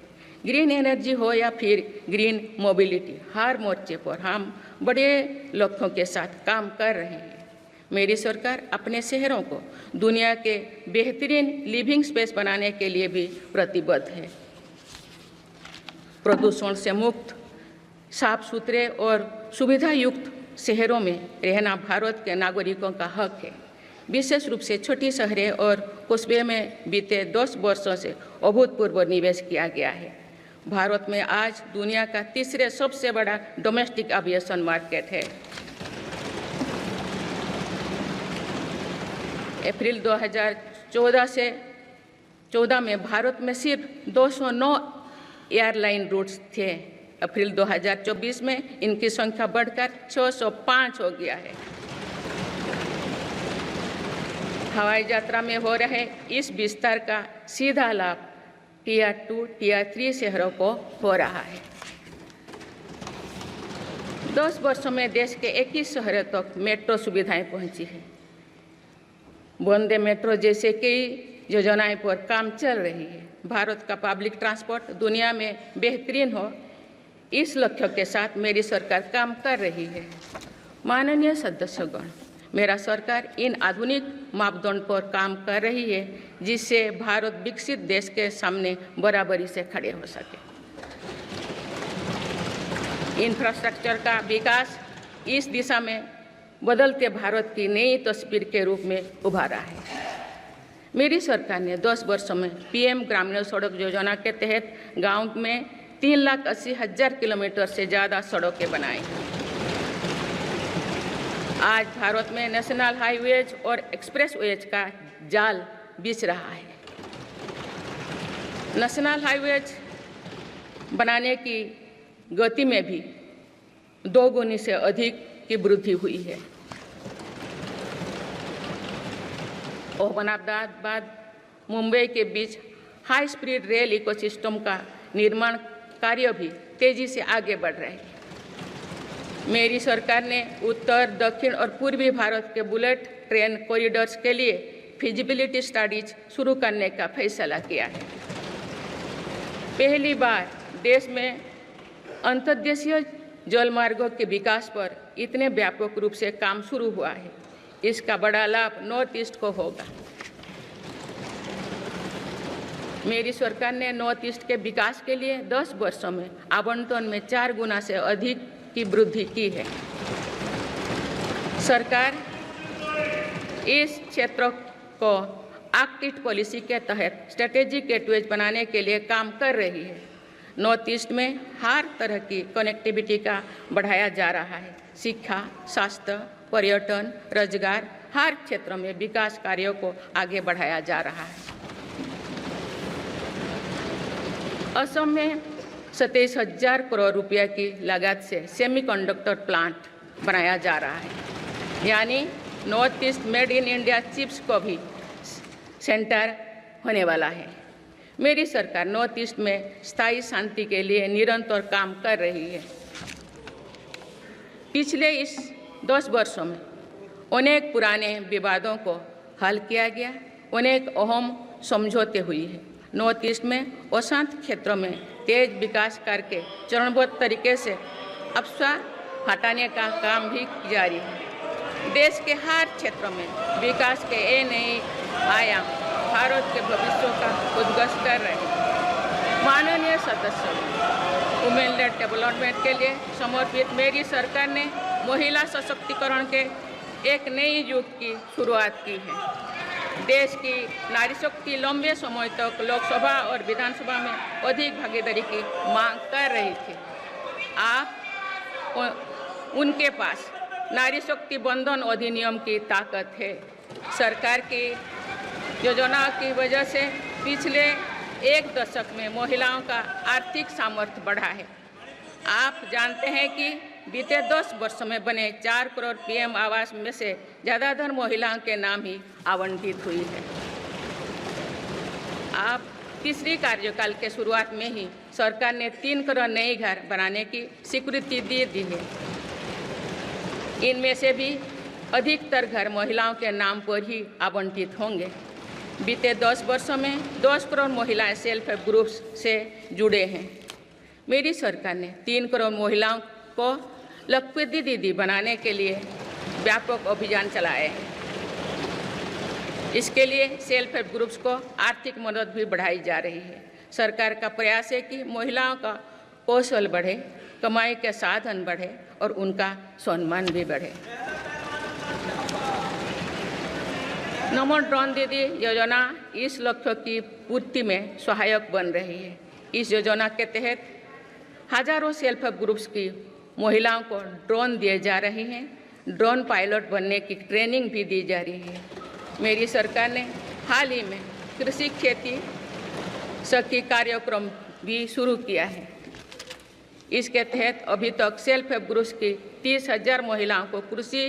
ग्रीन एनर्जी हो या फिर ग्रीन मोबिलिटी, हर मोर्चे पर हम बड़े लक्ष्यों के साथ काम कर रहे हैं। मेरी सरकार अपने शहरों को दुनिया के बेहतरीन लिविंग स्पेस बनाने के लिए भी प्रतिबद्ध है। प्रदूषण से मुक्त, साफ सुथरे और सुविधा युक्त शहरों में रहना भारत के नागरिकों का हक है। विशेष रूप से छोटी शहरें और कस्बे में बीते 10 वर्षों से अभूतपूर्व निवेश किया गया है। भारत में आज दुनिया का तीसरे सबसे बड़ा डोमेस्टिक एविएशन मार्केट है। अप्रैल 2014 में भारत में सिर्फ 209 एयरलाइन रूट्स थे। अप्रैल 2024 में इनकी संख्या बढ़कर 605 हो गया है। हवाई यात्रा में हो रहे इस विस्तार का सीधा लाभ टियर 2, टियर 3 शहरों को हो रहा है। 10 वर्षों में देश के 21 शहरों तक मेट्रो सुविधाएं पहुंची है। वंदे मेट्रो जैसे कई योजनाएं पर काम चल रही है। भारत का पब्लिक ट्रांसपोर्ट दुनिया में बेहतरीन हो, इस लक्ष्य के साथ मेरी सरकार काम कर रही है। माननीय सदस्यगण, मेरा सरकार इन आधुनिक मापदंड पर काम कर रही है, जिससे भारत विकसित देश के सामने बराबरी से खड़े हो सके। इंफ्रास्ट्रक्चर का विकास इस दिशा में बदलते भारत की नई तस्वीर के रूप में उभारा है। मेरी सरकार ने 10 वर्षों में पीएम ग्रामीण सड़क योजना के तहत गांव में 3,80,000 किलोमीटर से ज़्यादा सड़कें बनाई। आज भारत में नेशनल हाईवेज और एक्सप्रेसवेज का जाल बिछ रहा है। नेशनल हाईवेज बनाने की गति में भी 2 गुनी से अधिक की वृद्धि हुई है। अहमदाबाद मुंबई के बीच हाई स्पीड रेल इकोसिस्टम का निर्माण कार्य भी तेजी से आगे बढ़ रहा है। मेरी सरकार ने उत्तर, दक्षिण और पूर्वी भारत के बुलेट ट्रेन कॉरिडोर्स के लिए फिजिबिलिटी स्टडीज शुरू करने का फैसला किया है। पहली बार देश में अंतर्देशीय जलमार्गों के विकास पर इतने व्यापक रूप से काम शुरू हुआ है। इसका बड़ा लाभ नॉर्थ ईस्ट को होगा। मेरी सरकार ने नॉर्थ ईस्ट के विकास के लिए 10 वर्षों में आवंटन में 4 गुना से अधिक की वृद्धि की है। सरकार इस क्षेत्र को एक्ट ईस्ट पॉलिसी के तहत स्ट्रेटेजिक गेटवेज बनाने के लिए काम कर रही है। नॉर्थ ईस्ट में हर तरह की कनेक्टिविटी का बढ़ाया जा रहा है। शिक्षा, स्वास्थ्य, पर्यटन, रोजगार, हर क्षेत्र में विकास कार्यों को आगे बढ़ाया जा रहा है। असम में 27,000 करोड़ रुपया की लागत से सेमीकंडक्टर प्लांट बनाया जा रहा है। यानी north east made in India chips को भी सेंटर होने वाला है। मेरी सरकार नॉर्थ ईस्ट में स्थायी शांति के लिए निरंतर काम कर रही है। पिछले इस 10 वर्षों में अनेक पुराने विवादों को हल किया गया, अनेक अहम समझौते हुए हैं। नॉर्थ ईस्ट में अशांत क्षेत्रों में तेज विकास करके चरणबद्ध तरीके से अफवाह हटाने का काम भी जारी है। देश के हर क्षेत्रों में विकास के ये नए आयाम भारत के भविष्य का उद्घोष कर रहे हैं। माननीय सदस्य, वुमेन लेड डेवलपमेंट के लिए समर्पित मेरी सरकार ने महिला सशक्तिकरण के एक नई युग की शुरुआत की है। देश की नारी शक्ति लंबे समय तक लोकसभा और विधानसभा में अधिक भागीदारी की मांग कर रही थी। आप उनके पास नारी शक्ति बंधन अधिनियम की ताकत है। सरकार की योजनाओं की वजह से पिछले 1 दशक में महिलाओं का आर्थिक सामर्थ्य बढ़ा है। आप जानते हैं कि बीते 10 वर्षों में बने 4 करोड़ पीएम आवास में से ज़्यादातर महिलाओं के नाम ही आवंटित हुई है। आप तीसरी कार्यकाल के शुरुआत में ही सरकार ने 3 करोड़ नए घर बनाने की स्वीकृति दे दी है। इनमें से भी अधिकतर घर महिलाओं के नाम पर ही आवंटित होंगे। बीते 10 वर्षों में 10 करोड़ महिलाएं सेल्फ हेल्प ग्रुप्स से जुड़े हैं। मेरी सरकार ने 3 करोड़ महिलाओं को लखपति दीदी बनाने के लिए व्यापक अभियान चलाए हैं। इसके लिए सेल्फ हेल्प ग्रुप्स को आर्थिक मदद भी बढ़ाई जा रही है। सरकार का प्रयास है कि महिलाओं का कौशल बढ़े, कमाई के साधन बढ़े और उनका सम्मान भी बढ़े। नमो ड्रोन दीदी योजना इस लक्ष्य की पूर्ति में सहायक बन रही है। इस योजना के तहत हजारों सेल्फ हेल्प ग्रुप्स की महिलाओं को ड्रोन दिए जा रहे हैं। ड्रोन पायलट बनने की ट्रेनिंग भी दी जा रही है। मेरी सरकार ने हाल ही में कृषि खेती सखी कार्यक्रम भी शुरू किया है। इसके तहत अभी तक सेल्फ हेल्प ग्रुप्स की 30,000 महिलाओं को कृषि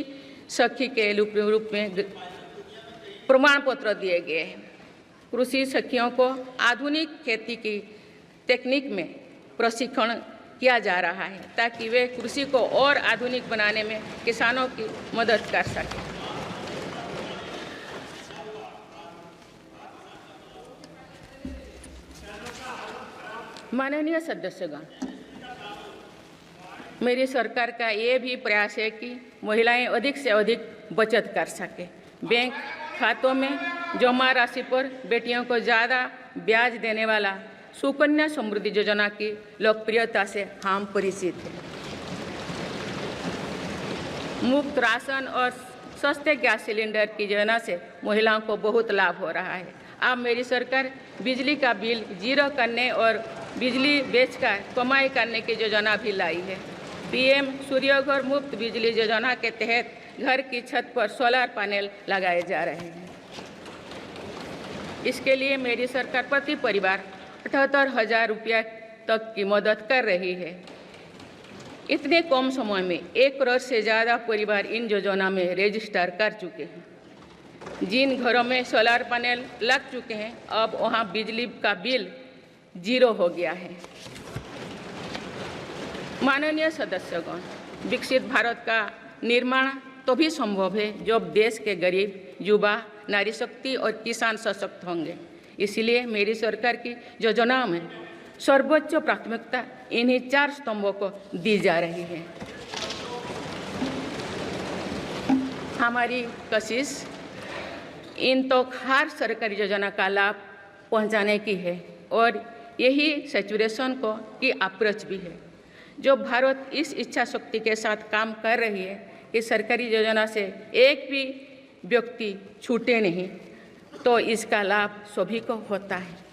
सखी के रूप में प्रमाण पत्र दिए गए हैं। कृषि सखियों को आधुनिक खेती की तकनीक में प्रशिक्षण किया जा रहा है ताकि वे कृषि को और आधुनिक बनाने में किसानों की मदद कर सकें। माननीय सदस्यगण, मेरी सरकार का ये भी प्रयास है कि महिलाएं अधिक से अधिक बचत कर सकें। बैंक खातों में जमा राशि पर बेटियों को ज़्यादा ब्याज देने वाला सुकन्या समृद्धि योजना की लोकप्रियता से हम परिचित हैं। मुफ्त राशन और सस्ते गैस सिलेंडर की योजना से महिलाओं को बहुत लाभ हो रहा है। अब मेरी सरकार बिजली का बिल जीरो करने और बिजली बेचकर कमाई करने की योजना भी लाई है। पीएम सूर्यघर मुफ्त बिजली योजना के तहत घर की छत पर सोलर पैनल लगाए जा रहे हैं। इसके लिए मेरी सरकार प्रति परिवार 78,000 रुपया तक की मदद कर रही है। इतने कम समय में 1 करोड़ से ज़्यादा परिवार इन योजना में रजिस्टर कर चुके हैं। जिन घरों में सोलर पैनल लग चुके हैं, अब वहां बिजली का बिल जीरो हो गया है। माननीय सदस्यगण, विकसित भारत का निर्माण तभी संभव है जब देश के गरीब, युवा, नारी शक्ति और किसान सशक्त होंगे। इसलिए मेरी सरकार की योजनाओं में सर्वोच्च प्राथमिकता इन्हीं 4 स्तंभों को दी जा रही है। हमारी कोशिश इन तो हर सरकारी योजना का लाभ पहुंचाने की है और यही सैचुरेशन को की अप्रोच भी है। जो भारत इस इच्छा शक्ति के साथ काम कर रही है कि सरकारी योजना से एक भी व्यक्ति छूटे नहीं, तो इसका लाभ सभी को होता है।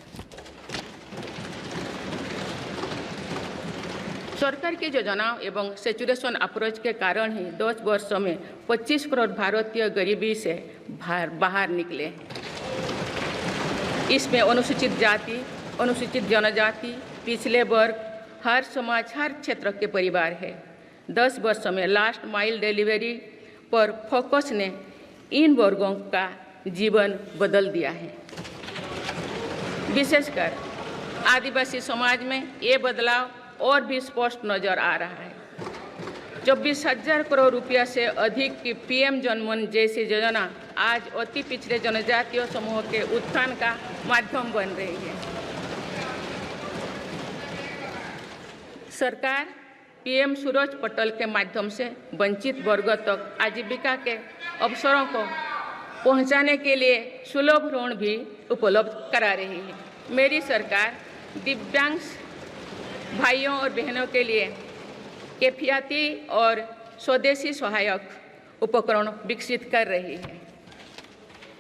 सरकार की योजनाओं एवं सैचुरेशन अप्रोच के कारण ही 10 वर्षों में 25 करोड़ भारतीय गरीबी से बाहर निकले। इसमें अनुसूचित जाति, अनुसूचित जनजाति, पिछले वर्ग, हर समाज, हर क्षेत्र के परिवार है। 10 वर्षों में लास्ट माइल डिलीवरी पर फोकस ने इन वर्गों का जीवन बदल दिया है। विशेषकर आदिवासी समाज में ये बदलाव और भी स्पष्ट नजर आ रहा है। 24,000 करोड़ रुपया से अधिक की पीएम जनमन जैसी योजना आज अति पिछड़े जनजातीय समूह के उत्थान का माध्यम बन रही है। सरकार पीएम सूरज पटल के माध्यम से वंचित वर्गों तक आजीविका के अवसरों को पहुंचाने के लिए सुलभ ऋण भी उपलब्ध करा रही है। मेरी सरकार दिव्यांग भाइयों और बहनों के लिए किफायती और स्वदेशी सहायक उपकरण विकसित कर रही है।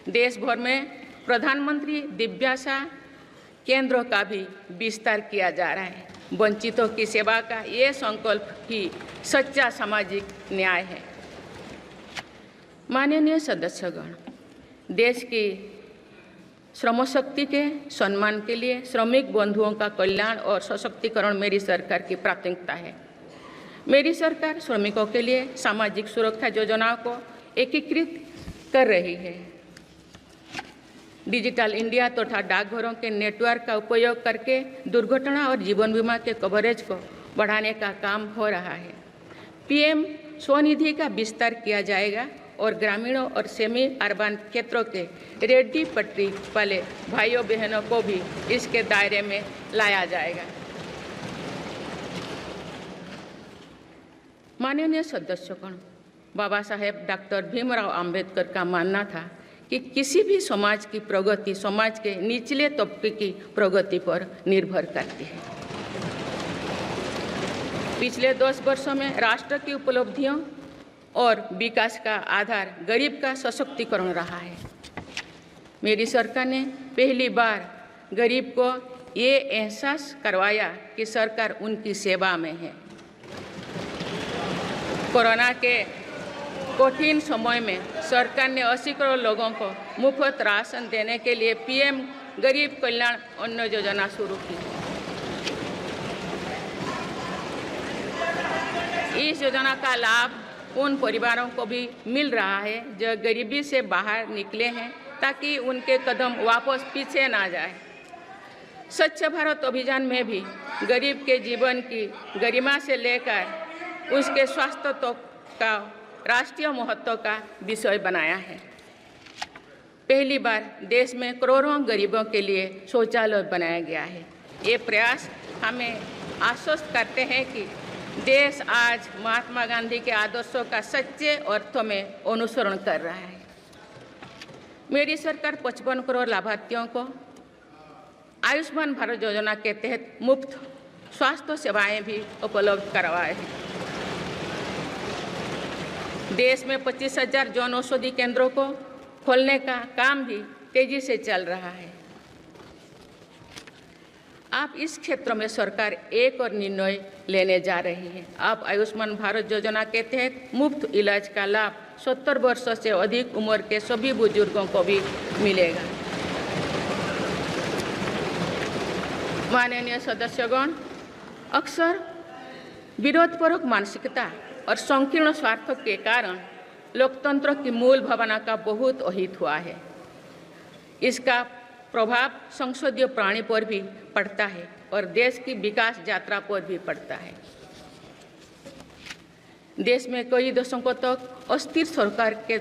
देश भर में प्रधानमंत्री दिव्याशा केंद्रों का भी विस्तार किया जा रहा है। वंचितों की सेवा का ये संकल्प ही सच्चा सामाजिक न्याय है। माननीय सदस्यगण, देश की श्रम शक्ति के सम्मान के लिए श्रमिक बंधुओं का कल्याण और सशक्तिकरण मेरी सरकार की प्राथमिकता है। मेरी सरकार श्रमिकों के लिए सामाजिक सुरक्षा योजनाओं को एकीकृत कर रही है। डिजिटल इंडिया तथा डाकघरों के नेटवर्क का उपयोग करके दुर्घटना और जीवन बीमा के कवरेज को बढ़ाने का काम हो रहा है। पीएम स्वनिधि का विस्तार किया जाएगा और ग्रामीणों और सेमी अर्बन क्षेत्रों के रेहड़ी पटरी वाले भाइयों बहनों को भी इसके दायरे में लाया जाएगा। माननीय सदस्यगण, बाबा साहेब डॉक्टर भीमराव अंबेडकर का मानना था कि किसी भी समाज की प्रगति समाज के निचले तबके की प्रगति पर निर्भर करती है। पिछले 10 वर्षों में राष्ट्र की उपलब्धियों और विकास का आधार गरीब का सशक्तिकरण रहा है। मेरी सरकार ने पहली बार गरीब को ये एहसास करवाया कि सरकार उनकी सेवा में है। कोरोना के कठिन समय में सरकार ने 80 करोड़ लोगों को मुफ्त राशन देने के लिए पीएम गरीब कल्याण अन्न योजना शुरू की। इस योजना का लाभ उन परिवारों को भी मिल रहा है जो गरीबी से बाहर निकले हैं, ताकि उनके कदम वापस पीछे ना जाए। स्वच्छ भारत अभियान में भी गरीब के जीवन की गरिमा से लेकर उसके स्वास्थ्य तक का राष्ट्रीय महत्व का विषय बनाया है। पहली बार देश में करोड़ों गरीबों के लिए शौचालय बनाया गया है। ये प्रयास हमें आश्वस्त करते हैं कि देश आज महात्मा गांधी के आदर्शों का सच्चे अर्थों में अनुसरण कर रहा है। मेरी सरकार 55 करोड़ लाभार्थियों को आयुष्मान भारत योजना के तहत मुफ्त स्वास्थ्य सेवाएं भी उपलब्ध करवाए हैं। देश में 25,000 जन औषधि केंद्रों को खोलने का काम भी तेजी से चल रहा है। आप इस क्षेत्र में सरकार एक और निर्णय लेने जा रही है। आप आयुष्मान भारत योजना के तहत मुफ्त इलाज का लाभ 70 वर्ष से अधिक उम्र के सभी बुजुर्गों को भी मिलेगा। माननीय सदस्यगण, अक्सर विरोधपूर्वक मानसिकता और संकीर्ण स्वार्थों के कारण लोकतंत्र की मूल भावना का बहुत अहित हुआ है। इसका प्रभाव संसदीय प्रणाली पर भी पड़ता है और देश की विकास यात्रा पर भी पड़ता है। देश में कई दशकों तक अस्थिर सरकार के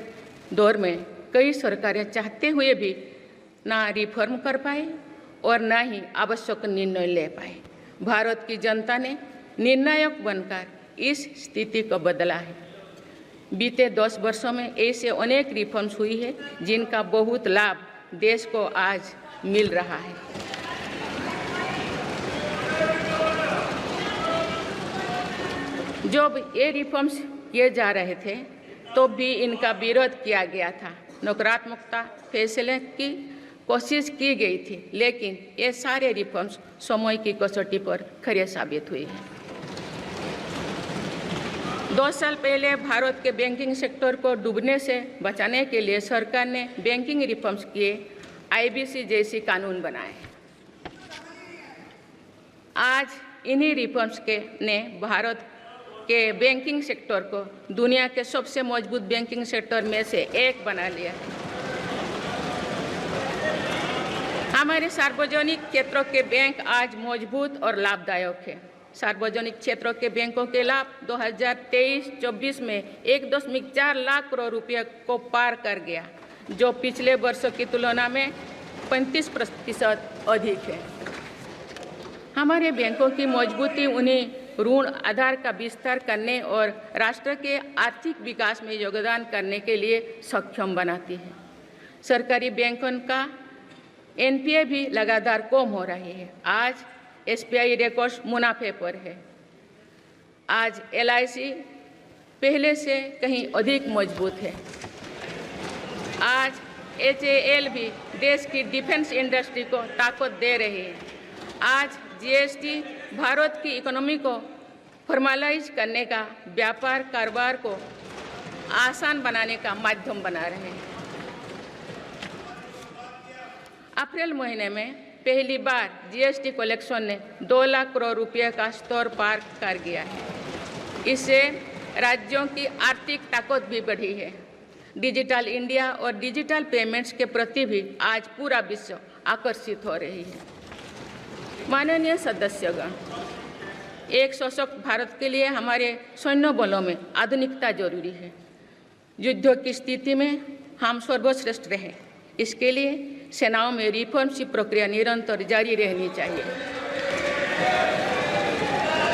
दौर में कई सरकारें चाहते हुए भी ना रिफॉर्म कर पाए और ना ही आवश्यक निर्णय ले पाए। भारत की जनता ने निर्णायक बनकर इस स्थिति को बदला है। बीते 10 वर्षों में ऐसे अनेक रिफॉर्म्स हुई है जिनका बहुत लाभ देश को आज मिल रहा है। जब ये रिफॉर्म्स किए जा रहे थे तो भी इनका विरोध किया गया था। नकारात्मकता फैसले की कोशिश की गई थी, लेकिन ये सारे रिफॉर्म्स समय की कसौटी पर खरे साबित हुए हैं। 2 साल पहले भारत के बैंकिंग सेक्टर को डूबने से बचाने के लिए सरकार ने बैंकिंग रिफॉर्म्स किए, IBC जैसी कानून बनाए। आज इन्हीं रिफॉर्म्स ने भारत के बैंकिंग सेक्टर को दुनिया के सबसे मजबूत बैंकिंग सेक्टर में से एक बना लिया। हमारे सार्वजनिक क्षेत्रों के बैंक आज मजबूत और लाभदायक है। सार्वजनिक क्षेत्रों के बैंकों के लाभ 2023-24 में 1.4 लाख करोड़ रुपये को पार कर गया, जो पिछले वर्षों की तुलना में 35% अधिक है। हमारे बैंकों की मजबूती उन्हें ऋण आधार का विस्तार करने और राष्ट्र के आर्थिक विकास में योगदान करने के लिए सक्षम बनाती है। सरकारी बैंकों का NPA भी लगातार कम हो रही है। आज SBI रिकॉर्ड मुनाफे पर है। आज LIC पहले से कहीं अधिक मजबूत है। आज HAL भी देश की डिफेंस इंडस्ट्री को ताकत दे रही है। आज GST भारत की इकोनॉमी को फॉर्मलाइज करने का, व्यापार कारोबार को आसान बनाने का माध्यम बना रहे हैं। अप्रैल महीने में पहली बार GST कलेक्शन ने 2 लाख करोड़ रुपये का स्तर पार कर गया है। इससे राज्यों की आर्थिक ताकत भी बढ़ी है। डिजिटल इंडिया और डिजिटल पेमेंट्स के प्रति भी आज पूरा विश्व आकर्षित हो रही है। माननीय सदस्यगण, एक सशक्त भारत के लिए हमारे सैन्य बलों में आधुनिकता जरूरी है। युद्ध की स्थिति में हम सर्वश्रेष्ठ रहें, इसके लिए सेनाओं में रिफॉर्म्स की प्रक्रिया निरंतर जारी रहनी चाहिए।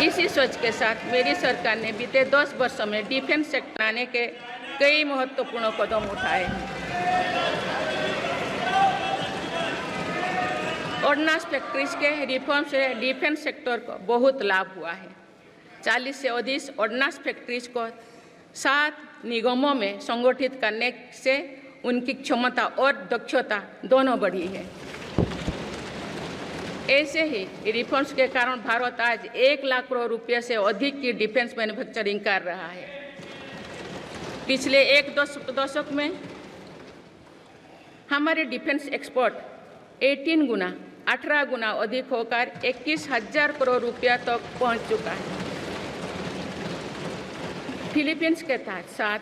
इसी सोच के साथ मेरी सरकार ने बीते 10 वर्षों में डिफेंस सेक्टर आने के कई महत्वपूर्ण कदम उठाए हैं। ऑर्डिनेंस फैक्ट्रीज के रिफॉर्म से डिफेंस सेक्टर को बहुत लाभ हुआ है। 40 से अधिक ऑर्डिनेंस फैक्ट्रीज को 7 निगमों में संगठित करने से उनकी क्षमता और दक्षता दोनों बढ़ी है। ऐसे ही रिफॉर्म्स के कारण भारत आज 1 लाख करोड़ रुपये से अधिक की डिफेंस मैन्युफैक्चरिंग कर रहा है। पिछले एक दशक में हमारे डिफेंस एक्सपोर्ट 18 गुना अधिक होकर 21,000 करोड़ रुपया तक पहुंच चुका है। फिलीपींस के साथ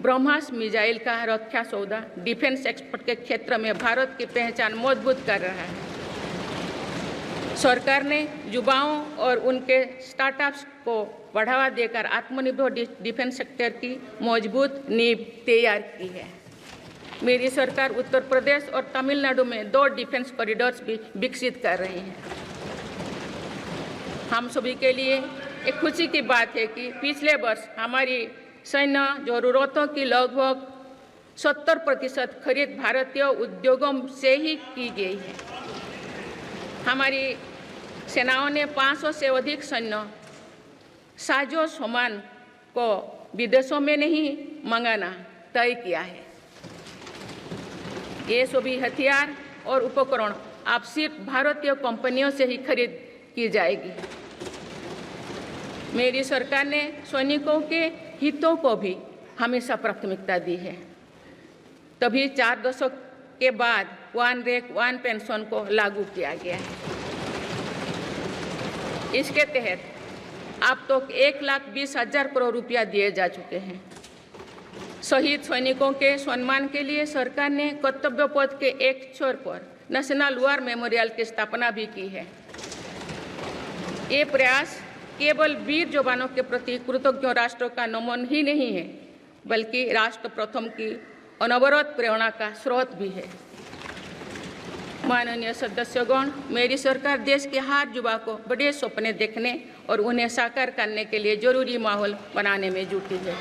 ब्रह्मास मिसाइल का रक्षा सौदा डिफेंस एक्सपोर्ट के क्षेत्र में भारत की पहचान मजबूत कर रहा है। सरकार ने युवाओं और उनके स्टार्टअप्स को बढ़ावा देकर आत्मनिर्भर डिफेंस सेक्टर की मजबूत नींव तैयार की है। मेरी सरकार उत्तर प्रदेश और तमिलनाडु में 2 डिफेंस कॉरिडोर्स भी विकसित कर रही है। हम सभी के लिए एक खुशी की बात है कि पिछले वर्ष हमारी सैन्य जरूरतों की लगभग 70% खरीद भारतीय उद्योगों से ही की गई है। हमारी सेनाओं ने 500 से अधिक सैन्य साजो सामान को विदेशों में नहीं मंगाना तय किया है। ये सभी हथियार और उपकरण अब सिर्फ भारतीय कंपनियों से ही खरीद की जाएगी। मेरी सरकार ने सैनिकों के हितों को भी हमेशा प्राथमिकता दी है, तभी 4 दशक के बाद वन रैंक वन पेंशन को लागू किया गया है। इसके तहत अब तक 1,20,000 करोड़ रुपया दिए जा चुके हैं। शहीद सैनिकों के सम्मान के लिए सरकार ने कर्तव्य पथ के एक छोर पर नेशनल वॉर मेमोरियल की स्थापना भी की है। ये प्रयास केवल वीर जवानों के प्रति कृतज्ञ राष्ट्र का नमन ही नहीं है, बल्कि राष्ट्र प्रथम की अनवरत प्रेरणा का स्रोत भी है। माननीय सदस्यगण, मेरी सरकार देश के हर युवा को बड़े सपने देखने और उन्हें साकार करने के लिए जरूरी माहौल बनाने में जुटी है।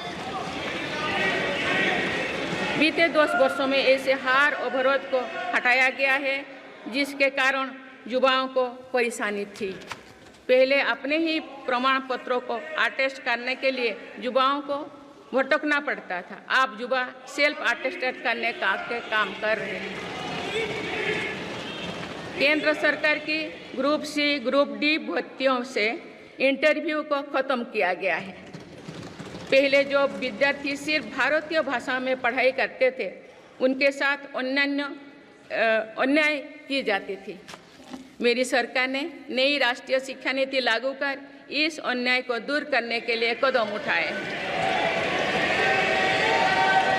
बीते 10 वर्षों में ऐसे हर अवरोध को हटाया गया है जिसके कारण युवाओं को परेशानी थी। पहले अपने ही प्रमाण पत्रों को अटेस्ट करने के लिए युवाओं को भटकना पड़ता था। अब युवा सेल्फ अटेस्टेड करने का काम कर रहे हैं। केंद्र सरकार की ग्रुप सी, ग्रुप डी भर्तियों से इंटरव्यू को खत्म किया गया है। पहले जो विद्यार्थी सिर्फ भारतीय भाषा में पढ़ाई करते थे, उनके साथ अन्याय की जाती थी। मेरी सरकार ने नई राष्ट्रीय शिक्षा नीति लागू कर इस अन्याय को दूर करने के लिए कदम उठाए हैं।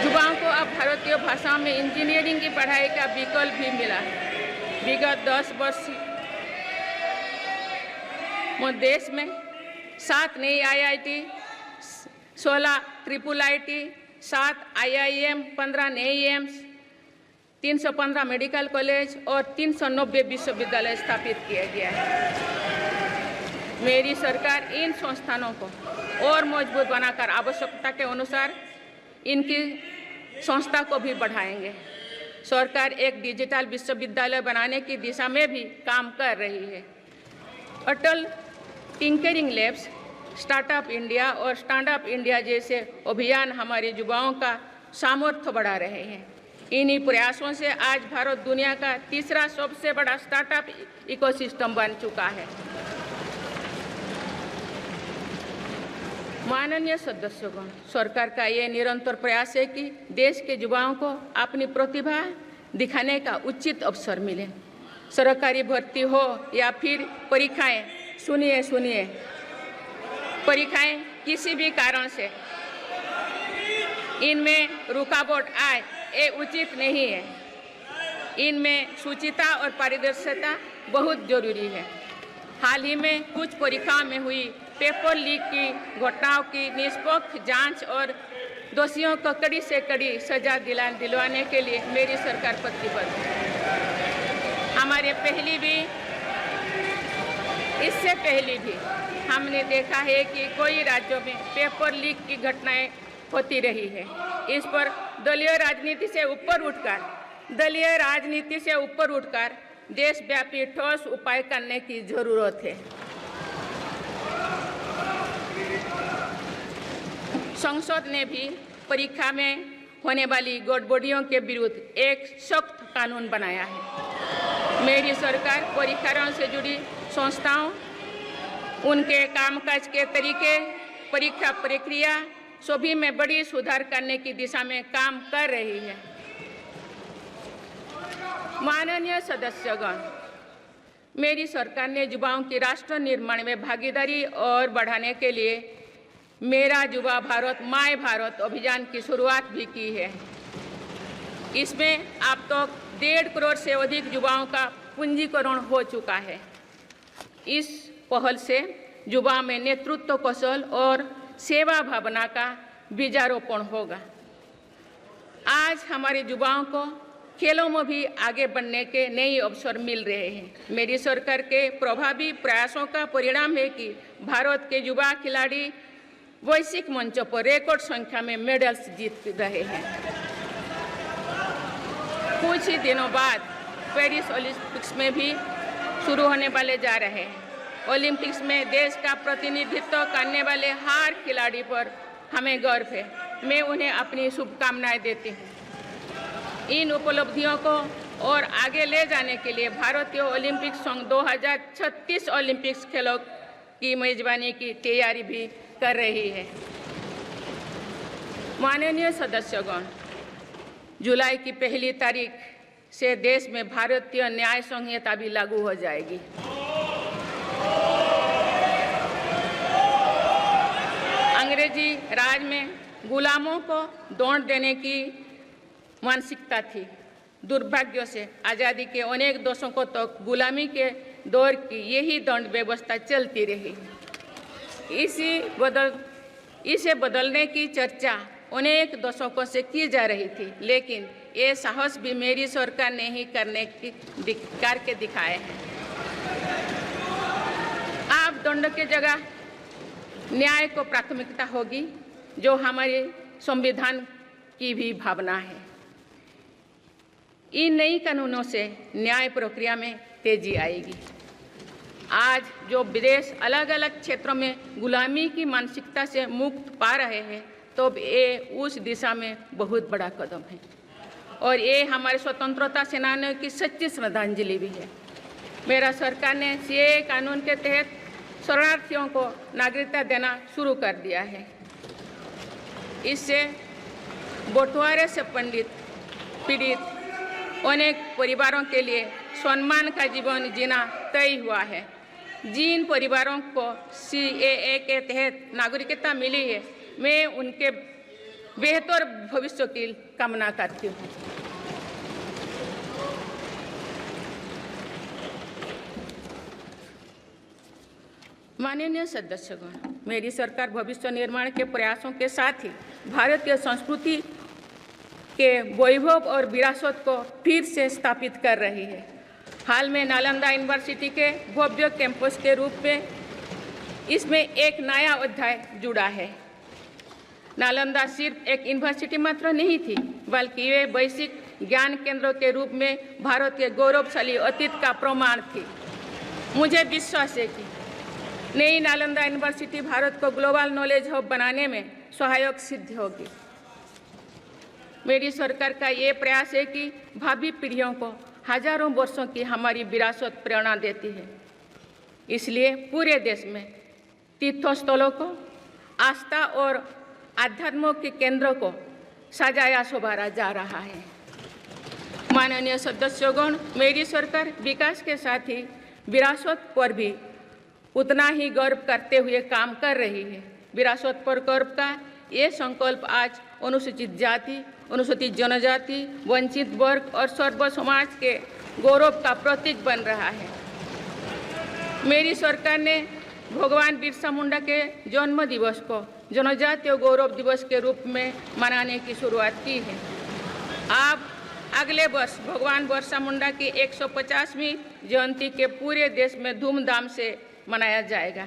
युवाओं को अब भारतीय भाषा में इंजीनियरिंग की पढ़ाई का विकल्प भी मिला है। विगत 10 वर्ष में देश में 7 नई IIT, 16 IIIT, 7 IIM, 15 नए एम्स, 315 मेडिकल कॉलेज और 390 विश्वविद्यालय स्थापित किया गया है। मेरी सरकार इन संस्थानों को और मजबूत बनाकर आवश्यकता के अनुसार इनकी संस्था को भी बढ़ाएंगे। सरकार एक डिजिटल विश्वविद्यालय बनाने की दिशा में भी काम कर रही है। अटल टिंकरिंग लैब्स, स्टार्टअप इंडिया और स्टैंडअप इंडिया जैसे अभियान हमारे युवाओं का सामर्थ्य बढ़ा रहे हैं। इन्हीं प्रयासों से आज भारत दुनिया का तीसरा सबसे बड़ा स्टार्टअप इकोसिस्टम बन चुका है। माननीय सदस्यगण, सरकार का ये निरंतर प्रयास है कि देश के युवाओं को अपनी प्रतिभा दिखाने का उचित अवसर मिले। सरकारी भर्ती हो या फिर परीक्षाएं, सुनिए, परीक्षाएं किसी भी कारण से इनमें रुकावट आए, ये उचित नहीं है। इनमें शुचिता और पारदर्शिता बहुत जरूरी है। हाल ही में कुछ परीक्षाओं में हुई पेपर लीक की घटनाओं की निष्पक्ष जांच और दोषियों को कड़ी से कड़ी सजा दिलवाने के लिए मेरी सरकार प्रतिबद्ध है। हमारे इससे पहले भी हमने देखा है कि कोई राज्यों में पेपर लीक की घटनाएं होती रही है। इस पर दलीय राजनीति से ऊपर उठकर देशव्यापी ठोस उपाय करने की जरूरत है। संसद ने भी परीक्षा में होने वाली गड़बड़ियों के विरुद्ध एक सख्त कानून बनाया है। मेरी सरकार परीक्षाओं से जुड़ी संस्थाओं, उनके कामकाज के तरीके, परीक्षा प्रक्रिया सभी में बड़ी सुधार करने की दिशा में काम कर रही है। माननीय सदस्यगण, मेरी सरकार ने युवाओं की राष्ट्र निर्माण में भागीदारी और बढ़ाने के लिए मेरा युवा भारत माय भारत अभियान की शुरुआत भी की है। इसमें अब तक 1.5 करोड़ से अधिक युवाओं का पंजीकरण हो चुका है। इस पहल से युवा में नेतृत्व कौशल और सेवा भावना का बीजारोपण होगा। आज हमारे युवाओं को खेलों में भी आगे बढ़ने के नए अवसर मिल रहे हैं। मेरी सरकार के प्रभावी प्रयासों का परिणाम है कि भारत के युवा खिलाड़ी वैश्विक मंचों पर रिकॉर्ड संख्या में मेडल्स जीत रहे हैं। कुछ ही दिनों बाद पेरिस ओलंपिक्स में भी शुरू होने वाले जा रहे हैं। ओलंपिक्स में देश का प्रतिनिधित्व करने वाले हर खिलाड़ी पर हमें गर्व है। मैं उन्हें अपनी शुभकामनाएं देती हूँ। इन उपलब्धियों को और आगे ले जाने के लिए भारतीय ओलंपिक संघ 2036 ओलंपिक्स खेलों की मेजबानी की तैयारी भी कर रही है। माननीय सदस्यगण, जुलाई की 1 तारीख से देश में भारतीय न्याय संहिता भी लागू हो जाएगी। अंग्रेजी राज में गुलामों को दौड़ देने की मानसिकता थी। दुर्भाग्य से आज़ादी के अनेक दशकों तक गुलामी के दौर की यही दंड व्यवस्था चलती रही। इसे बदलने की चर्चा अनेक दशकों से की जा रही थी, लेकिन ये साहस भी मेरी सरकार ने ही करके दिखाए हैं। अब दंड की जगह न्याय को प्राथमिकता होगी, जो हमारे संविधान की भी भावना है। इन नई कानूनों से न्याय प्रक्रिया में तेजी आएगी। आज जो विदेश अलग अलग क्षेत्रों में गुलामी की मानसिकता से मुक्त पा रहे हैं, तो ये उस दिशा में बहुत बड़ा कदम है और ये हमारे स्वतंत्रता सेनानियों की सच्ची श्रद्धांजलि भी है। मेरा सरकार ने सीएए कानून के तहत शरणार्थियों को नागरिकता देना शुरू कर दिया है। इससे बंटवारे से पीड़ित अनेक परिवारों के लिए सम्मान का जीवन जीना तय हुआ है। जिन परिवारों को सीएए के तहत नागरिकता मिली है, मैं उनके बेहतर भविष्य की कामना करती हूँ। माननीय सदस्यगण, मेरी सरकार भविष्य निर्माण के प्रयासों के साथ ही भारतीय संस्कृति के वैभव और विरासत को फिर से स्थापित कर रही है। हाल में नालंदा यूनिवर्सिटी के भव्य कैंपस के रूप में इसमें एक नया अध्याय जुड़ा है। नालंदा सिर्फ एक यूनिवर्सिटी मात्र नहीं थी, बल्कि ये वैश्विक ज्ञान केंद्र के रूप में भारत के गौरवशाली अतीत का प्रमाण थी। मुझे विश्वास है कि नई नालंदा यूनिवर्सिटी भारत को ग्लोबल नॉलेज हब बनाने में सहायक सिद्ध होगी। मेरी सरकार का ये प्रयास है कि भावी पीढ़ियों को हजारों वर्षों की हमारी विरासत प्रेरणा देती है। इसलिए पूरे देश में तीर्थस्थलों को, आस्था और आध्यात्म के केंद्रों को सजाया संवारा जा रहा है। माननीय सदस्यगण, मेरी सरकार विकास के साथ ही विरासत पर भी उतना ही गर्व करते हुए काम कर रही है। विरासत पर गर्व का ये संकल्प आज अनुसूचित जाति, अनुसूचित जनजाति, वंचित वर्ग और सर्व समाज के गौरव का प्रतीक बन रहा है। मेरी सरकार ने भगवान बिरसा मुंडा के जन्म दिवस को जनजातीय गौरव दिवस के रूप में मनाने की शुरुआत की है। अब अगले वर्ष भगवान बिरसा मुंडा की 150वीं जयंती के पूरे देश में धूमधाम से मनाया जाएगा।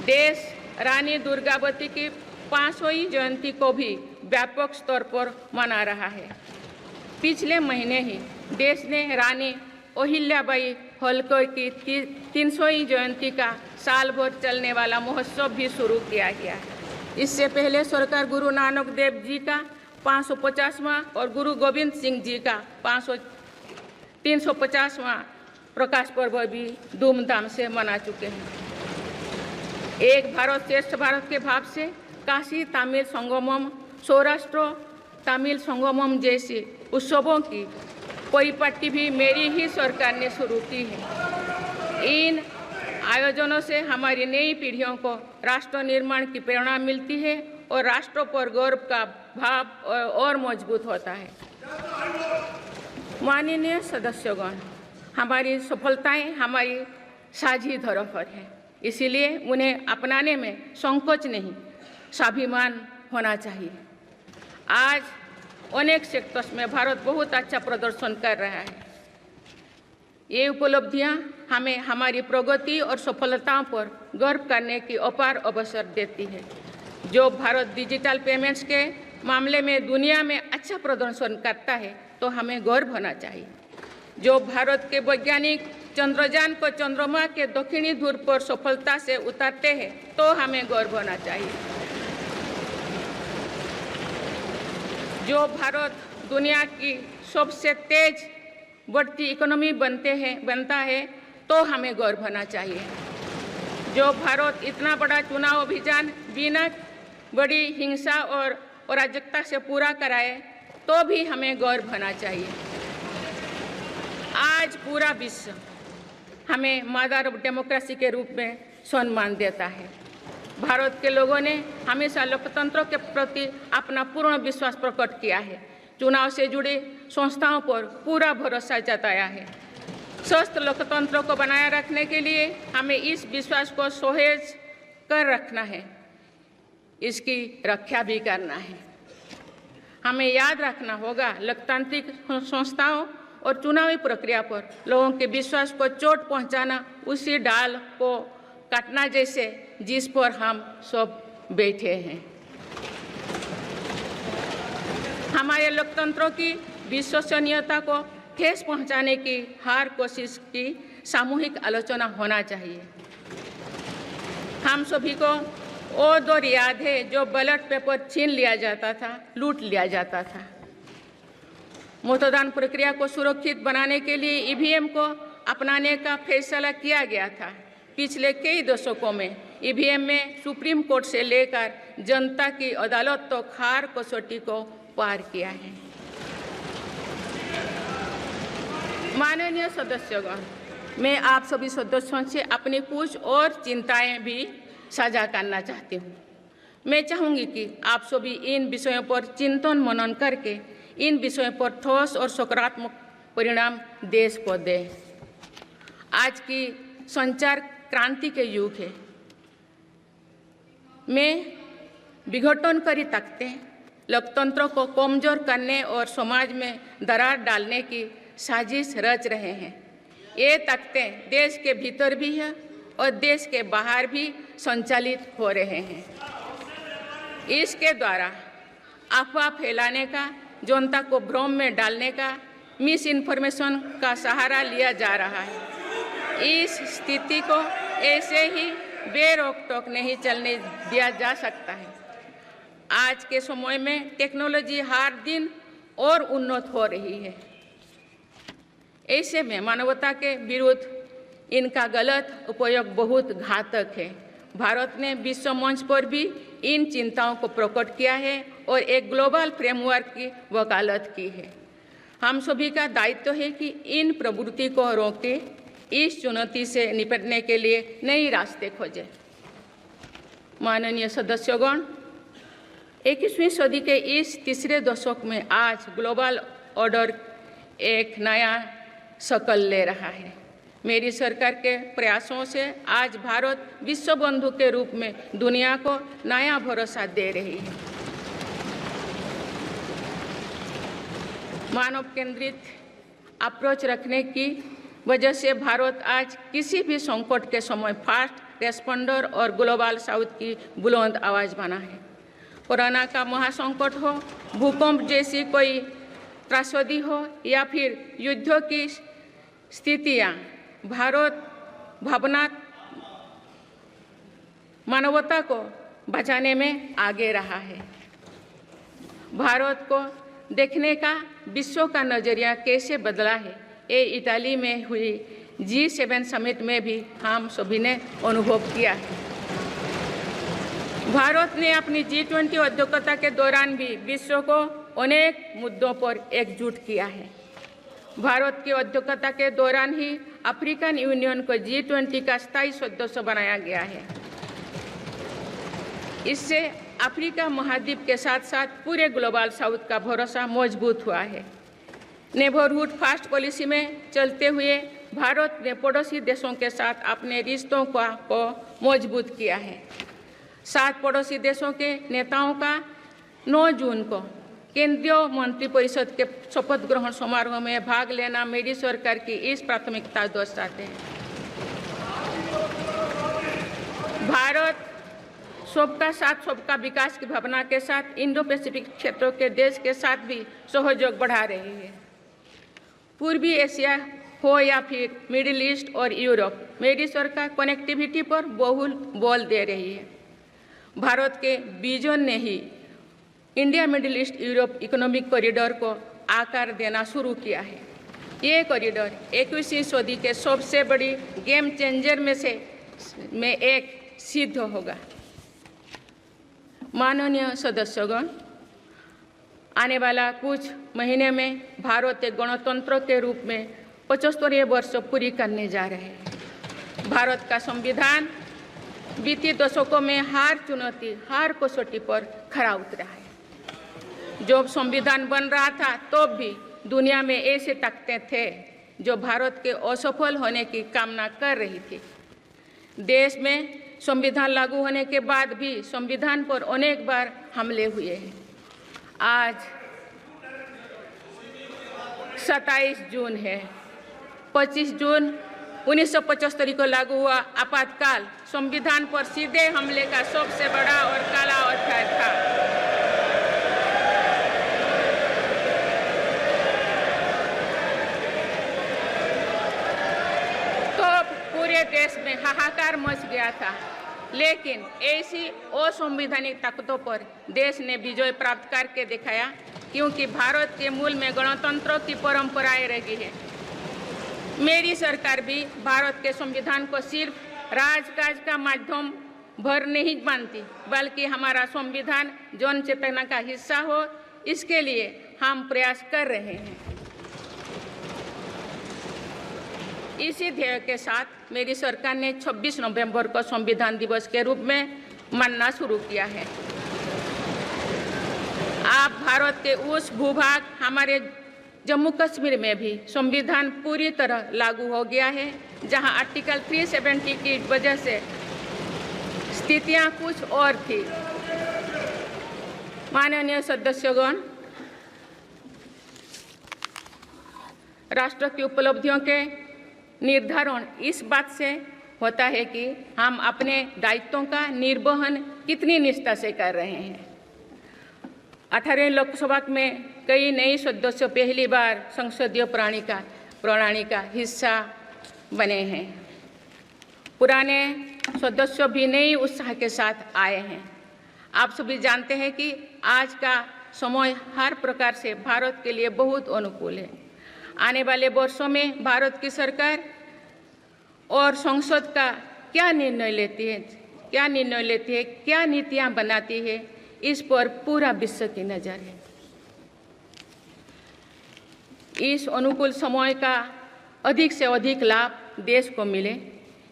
देश रानी दुर्गावती की 500वीं जयंती को भी व्यापक स्तर पर मना रहा है। पिछले महीने ही देश ने रानी अहिल्याबाई होलकर की 300वीं जयंती का साल भर चलने वाला महोत्सव भी शुरू किया गया। इससे पहले सरकार गुरु नानक देव जी का 550वां और गुरु गोविंद सिंह जी का 350वां प्रकाश पर्व भी धूमधाम से मना चुके हैं। एक भारत श्रेष्ठ भारत के भाव से काशी तमिल संगमम, सौराष्ट्र तमिल संगमम जैसे उत्सवों की परिपाटी भी मेरी ही सरकार ने शुरू की है। इन आयोजनों से हमारी नई पीढ़ियों को राष्ट्र निर्माण की प्रेरणा मिलती है और राष्ट्र पर गौरव का भाव और मजबूत होता है। माननीय सदस्यगण, हमारी सफलताएं हमारी साझी धरोहर है, इसीलिए उन्हें अपनाने में संकोच नहीं, स्वाभिमान होना चाहिए। आज अनेक सेक्टर्स में भारत बहुत अच्छा प्रदर्शन कर रहा है। ये उपलब्धियां हमें हमारी प्रगति और सफलताओं पर गर्व करने की अपार अवसर देती है। जो भारत डिजिटल पेमेंट्स के मामले में दुनिया में अच्छा प्रदर्शन करता है, तो हमें गर्व होना चाहिए। जो भारत के वैज्ञानिक चंद्रयान को चंद्रमा के दक्षिणी ध्रुव पर सफलता से उतारते हैं, तो हमें गर्व होना चाहिए। जो भारत दुनिया की सबसे तेज बढ़ती इकोनॉमी बनता है तो हमें गौरव होना चाहिए। जो भारत इतना बड़ा चुनाव अभियान बिना बड़ी हिंसा और अराजकता से पूरा कराए तो भी हमें गौरव होना चाहिए। आज पूरा विश्व हमें मदर ऑफ डेमोक्रेसी के रूप में सम्मान देता है। भारत के लोगों ने हमेशा लोकतंत्र के प्रति अपना पूर्ण विश्वास प्रकट किया है। चुनाव से जुड़े संस्थाओं पर पूरा भरोसा जताया है। स्वस्थ लोकतंत्र को बनाए रखने के लिए हमें इस विश्वास को सुसह्य कर रखना है, इसकी रक्षा भी करना है। हमें याद रखना होगा, लोकतांत्रिक संस्थाओं और चुनावी प्रक्रिया पर लोगों के विश्वास को चोट पहुंचाना उसी डाल को काटना जैसे जिस पर हम सब बैठे हैं। हमारे लोकतंत्रों की विश्वसनीयता को ठेस पहुंचाने की हर कोशिश की सामूहिक आलोचना होना चाहिए। हम सभी को वो दौर याद है जो बैलेट पेपर छीन लिया जाता था, लूट लिया जाता था। मतदान प्रक्रिया को सुरक्षित बनाने के लिए ईवीएम को अपनाने का फैसला किया गया था। पिछले कई दशकों में ईवीएम में सुप्रीम कोर्ट से लेकर जनता की अदालत तो हर कसौटी को पार किया है। माननीय सदस्यगण, मैं आप सभी सदस्यों से अपनी कुछ और चिंताएं भी साझा करना चाहती हूँ। मैं चाहूँगी कि आप सभी इन विषयों पर चिंतन मनन करके इन विषयों पर ठोस और सकारात्मक परिणाम देश को दें। आज की संचार क्रांति के युग है। मैं विघटनकारी ताकतें लोकतंत्र को कमजोर करने और समाज में दरार डालने की साजिश रच रहे हैं। ये ताकतें देश के भीतर भी है और देश के बाहर भी संचालित हो रहे हैं। इसके द्वारा अफवाह फैलाने का, जनता को भ्रम में डालने का, मिस इन्फॉर्मेशन का सहारा लिया जा रहा है। इस स्थिति को ऐसे ही बेरोक टोक नहीं चलने दिया जा सकता है। आज के समय में टेक्नोलॉजी हर दिन और उन्नत हो रही है। ऐसे में मानवता के विरुद्ध इनका गलत उपयोग बहुत घातक है। भारत ने विश्व मंच पर भी इन चिंताओं को प्रकट किया है और एक ग्लोबल फ्रेमवर्क की वकालत की है। हम सभी का दायित्व है कि इन प्रवृत्ति को रोकें, इस चुनौती से निपटने के लिए नए रास्ते खोजें। माननीय सदस्यगण, 21वीं सदी के इस तीसरे दशक में आज ग्लोबल ऑर्डर एक नया शक्ल ले रहा है। मेरी सरकार के प्रयासों से आज भारत विश्व बंधु के रूप में दुनिया को नया भरोसा दे रही है। मानव केंद्रित अप्रोच रखने की वजह से भारत आज किसी भी संकट के समय फास्ट रेस्पॉन्डर और ग्लोबल साउथ की बुलंद आवाज़ बना है। कोरोना का महासंकट हो, भूकंप जैसी कोई त्रासदी हो या फिर युद्धों की स्थितियाँ, भारत मानवता को बचाने में आगे रहा है। भारत को देखने का विश्व का नज़रिया कैसे बदला है, ये इटाली में हुई G7 समिट में भी हम सभी ने अनुभव किया है। भारत ने अपनी G20 अध्यक्षता के दौरान भी विश्व को अनेक मुद्दों पर एकजुट किया है। भारत की अध्यक्षता के दौरान ही अफ्रीकन यूनियन को G20 का स्थायी सदस्य बनाया गया है। इससे अफ्रीका महाद्वीप के साथ साथ पूरे ग्लोबल साउथ का भरोसा मजबूत हुआ है। नेबरहुड फास्ट पॉलिसी में चलते हुए भारत ने पड़ोसी देशों के साथ अपने रिश्तों को मजबूत किया है। 7 पड़ोसी देशों के नेताओं का 9 जून को केंद्रीय मंत्रिपरिषद के शपथ ग्रहण समारोह में भाग लेना मेरी सरकार की इस प्राथमिकता दर्शाते हैं। भारत सबका साथ सबका विकास की भावना के साथ इंडो पैसिफिक क्षेत्रों के देश के साथ भी सहयोग बढ़ा रही है। पूर्वी एशिया हो या फिर मिडिल ईस्ट और यूरोप, मेरी सरकार कनेक्टिविटी पर बहुल बल दे रही है। भारत के विजन ने ही India Middle East Europe economic corridor को आकार देना शुरू किया है। ये कॉरिडोर 21वीं सदी के सबसे बड़ी गेम चेंजर में एक सिद्ध होगा। माननीय सदस्यगण, आने वाला कुछ महीने में भारत एक गणतंत्र के रूप में 75वें वर्ष पूरी करने जा रहे हैं। भारत का संविधान बीते दशकों में हर कसौटी पर खरा उतरा है। जब संविधान बन रहा था तो भी दुनिया में ऐसे ताकतें थे जो भारत के असफल होने की कामना कर रही थी। देश में संविधान लागू होने के बाद भी संविधान पर अनेक बार हमले हुए हैं। आज 27 जून है। 25 जून 1975 को लागू हुआ आपातकाल संविधान पर सीधे हमले का सबसे बड़ा और काला अध्याय था। पूरे देश में हाहाकार मच गया था, लेकिन ऐसी असंवैधानिक ताकतों पर देश ने विजय प्राप्त करके दिखाया, क्योंकि भारत के मूल में गणतंत्र की परंपराएं रही है। मेरी सरकार भी भारत के संविधान को सिर्फ राजकाज का माध्यम भर नहीं मानती, बल्कि हमारा संविधान जन चेतना का हिस्सा हो, इसके लिए हम प्रयास कर रहे हैं। इसी ध्येय के साथ मेरी सरकार ने 26 नवंबर को संविधान दिवस के रूप में मानना शुरू किया है। अब भारत के उस भूभाग हमारे जम्मू कश्मीर में भी संविधान पूरी तरह लागू हो गया है, जहां आर्टिकल 370 की वजह से स्थितियां कुछ और थी। माननीय सदस्यगण, राष्ट्र की उपलब्धियों के निर्धारण इस बात से होता है कि हम अपने दायित्वों का निर्वहन कितनी निष्ठा से कर रहे हैं। 18वें लोकसभा में कई नए सदस्य पहली बार संसदीय प्रणाली का हिस्सा बने हैं। पुराने सदस्य भी नए उत्साह के साथ आए हैं। आप सभी जानते हैं कि आज का समय हर प्रकार से भारत के लिए बहुत अनुकूल है। आने वाले वर्षों में भारत की सरकार और संसद का क्या निर्णय लेती है, क्या नीतियां बनाती है, इस पर पूरा विश्व की नज़र है। इस अनुकूल समय का अधिक से अधिक लाभ देश को मिले,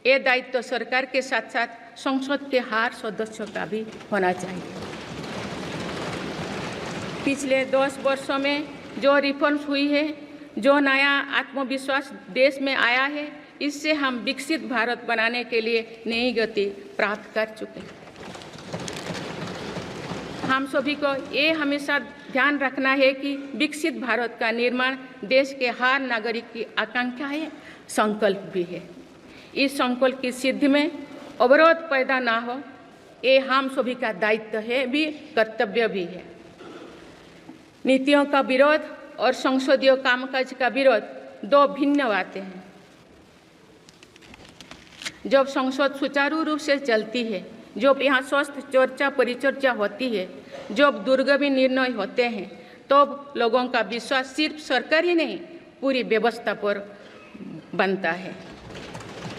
ये दायित्व सरकार के साथ साथ संसद के हर सदस्यों का भी होना चाहिए। पिछले 10 वर्षों में जो रिफॉर्म्स हुई है, जो नया आत्मविश्वास देश में आया है, इससे हम विकसित भारत बनाने के लिए नई गति प्राप्त कर चुके हैं। हम सभी को ये हमेशा ध्यान रखना है कि विकसित भारत का निर्माण देश के हर नागरिक की आकांक्षा है, संकल्प भी है। इस संकल्प की सिद्धि में अवरोध पैदा ना हो, ये हम सभी का दायित्व है भी, कर्तव्य भी है। नीतियों का विरोध और संसदीय कामकाज का विरोध दो भिन्न बातें हैं। जब संसद सुचारू रूप से चलती है, जब यहाँ स्वस्थ चर्चा परिचर्चा होती है, जब दूरगामी निर्णय होते हैं, तब लोगों का विश्वास सिर्फ सरकार ही नहीं, पूरी व्यवस्था पर बनता है।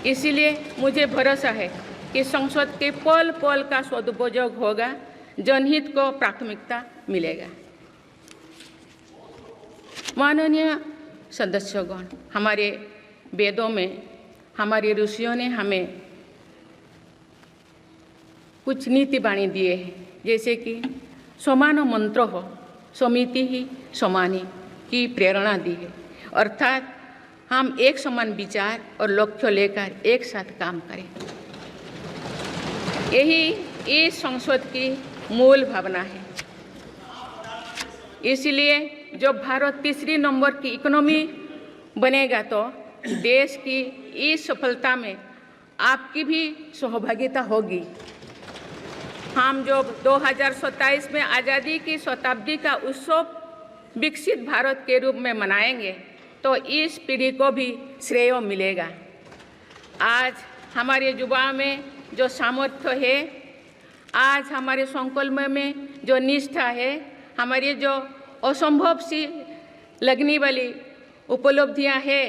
इसीलिए मुझे भरोसा है कि संसद के पल पल का सदुपयोग होगा, जनहित को प्राथमिकता मिलेगा। माननीय सदस्यगण, हमारे वेदों में हमारे ऋषियों ने हमें कुछ नीति वाणी दिए हैं, जैसे कि समान मंत्र हो समिति ही समानी की प्रेरणा दी है। अर्थात हम एक समान विचार और लक्ष्य लेकर एक साथ काम करें। यही इस संसद की मूल भावना है। इसलिए जब भारत तीसरी नंबर की इकोनॉमी बनेगा, तो देश की इस सफलता में आपकी भी सहभागिता होगी। हम जब 2027 में आज़ादी की शताब्दी का उत्सव विकसित भारत के रूप में मनाएंगे, तो इस पीढ़ी को भी श्रेय मिलेगा। आज हमारे युवाओं में जो सामर्थ्य है, आज हमारे संकल्प में जो निष्ठा है, हमारी जो असंभव सी लगने वाली उपलब्धियां हैं,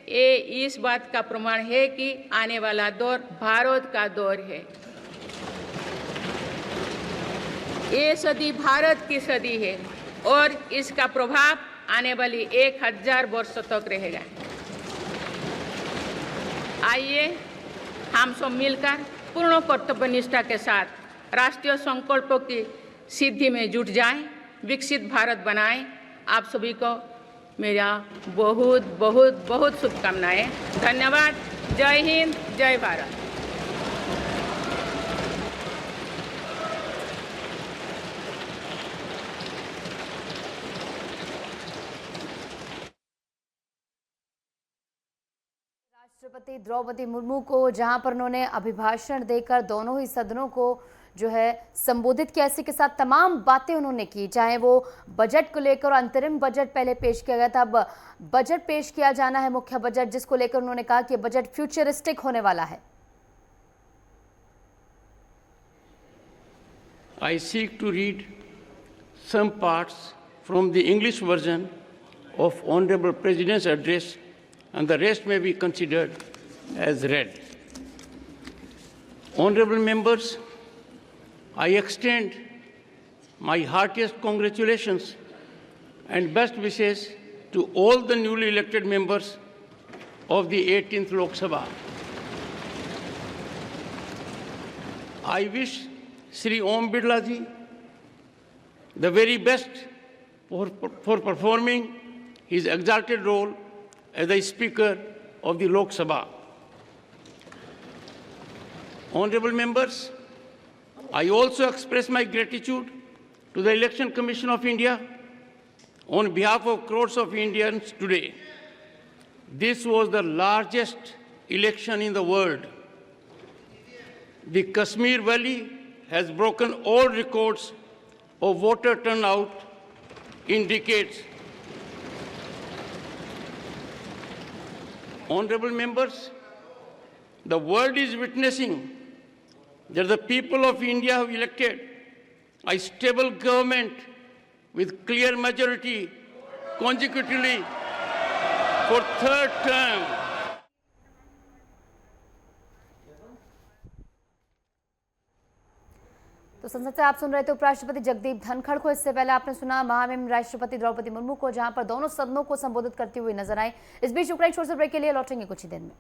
ये इस बात का प्रमाण है कि आने वाला दौर भारत का दौर है। ये सदी भारत की सदी है और इसका प्रभाव आने वाली 1000 वर्षों तक रहेगा। आइए हम सब मिलकर पूर्ण कर्तव्यनिष्ठा के साथ राष्ट्रीय संकल्पों की सिद्धि में जुट जाएं, विकसित भारत बनाएं। आप सभी को मेरा बहुत बहुत बहुत शुभकामनाएं। धन्यवाद। जय हिंद, जय भारत। राष्ट्रपति द्रौपदी मुर्मू को जहां पर उन्होंने अभिभाषण देकर दोनों ही सदनों को जो है संबोधित किया, इसी के साथ तमाम बातें उन्होंने की, चाहे वो बजट को लेकर, अंतरिम बजट पहले पेश किया गया था, अब बजट पेश किया जाना है, मुख्य बजट, जिसको लेकर उन्होंने कहा कि बजट फ्यूचरिस्टिक होने वाला है। I seek to read some parts from the English version of Honorable President's address, and the rest may be considered as read. Honorable members, I extend my heartiest congratulations and best wishes to all the newly elected members of the 18th Lok Sabha. I wish Shri Om Birla ji the very best for performing his exalted role as the Speaker of the Lok Sabha. Honorable members, I also express my gratitude to the Election Commission of India on behalf of crores of Indians today. This was the largest election in the world. The Kashmir Valley has broken all records of voter turnout in decades. Honorable members, the world is witnessing that the people of India have elected a stable government with clear majority consecutively for third term. तो संसद से आप सुन रहे थे उपराष्ट्रपति जगदीप धनखड़ को। इससे पहले आपने सुना महामहिम राष्ट्रपति द्रौपदी मुर्मू को, जहां पर दोनों सदनों को संबोधित करती हुई नजर आई। इस बीच यूक्रेन छोर से ब्रेक के लिए लौटेंगे कुछ ही देर में।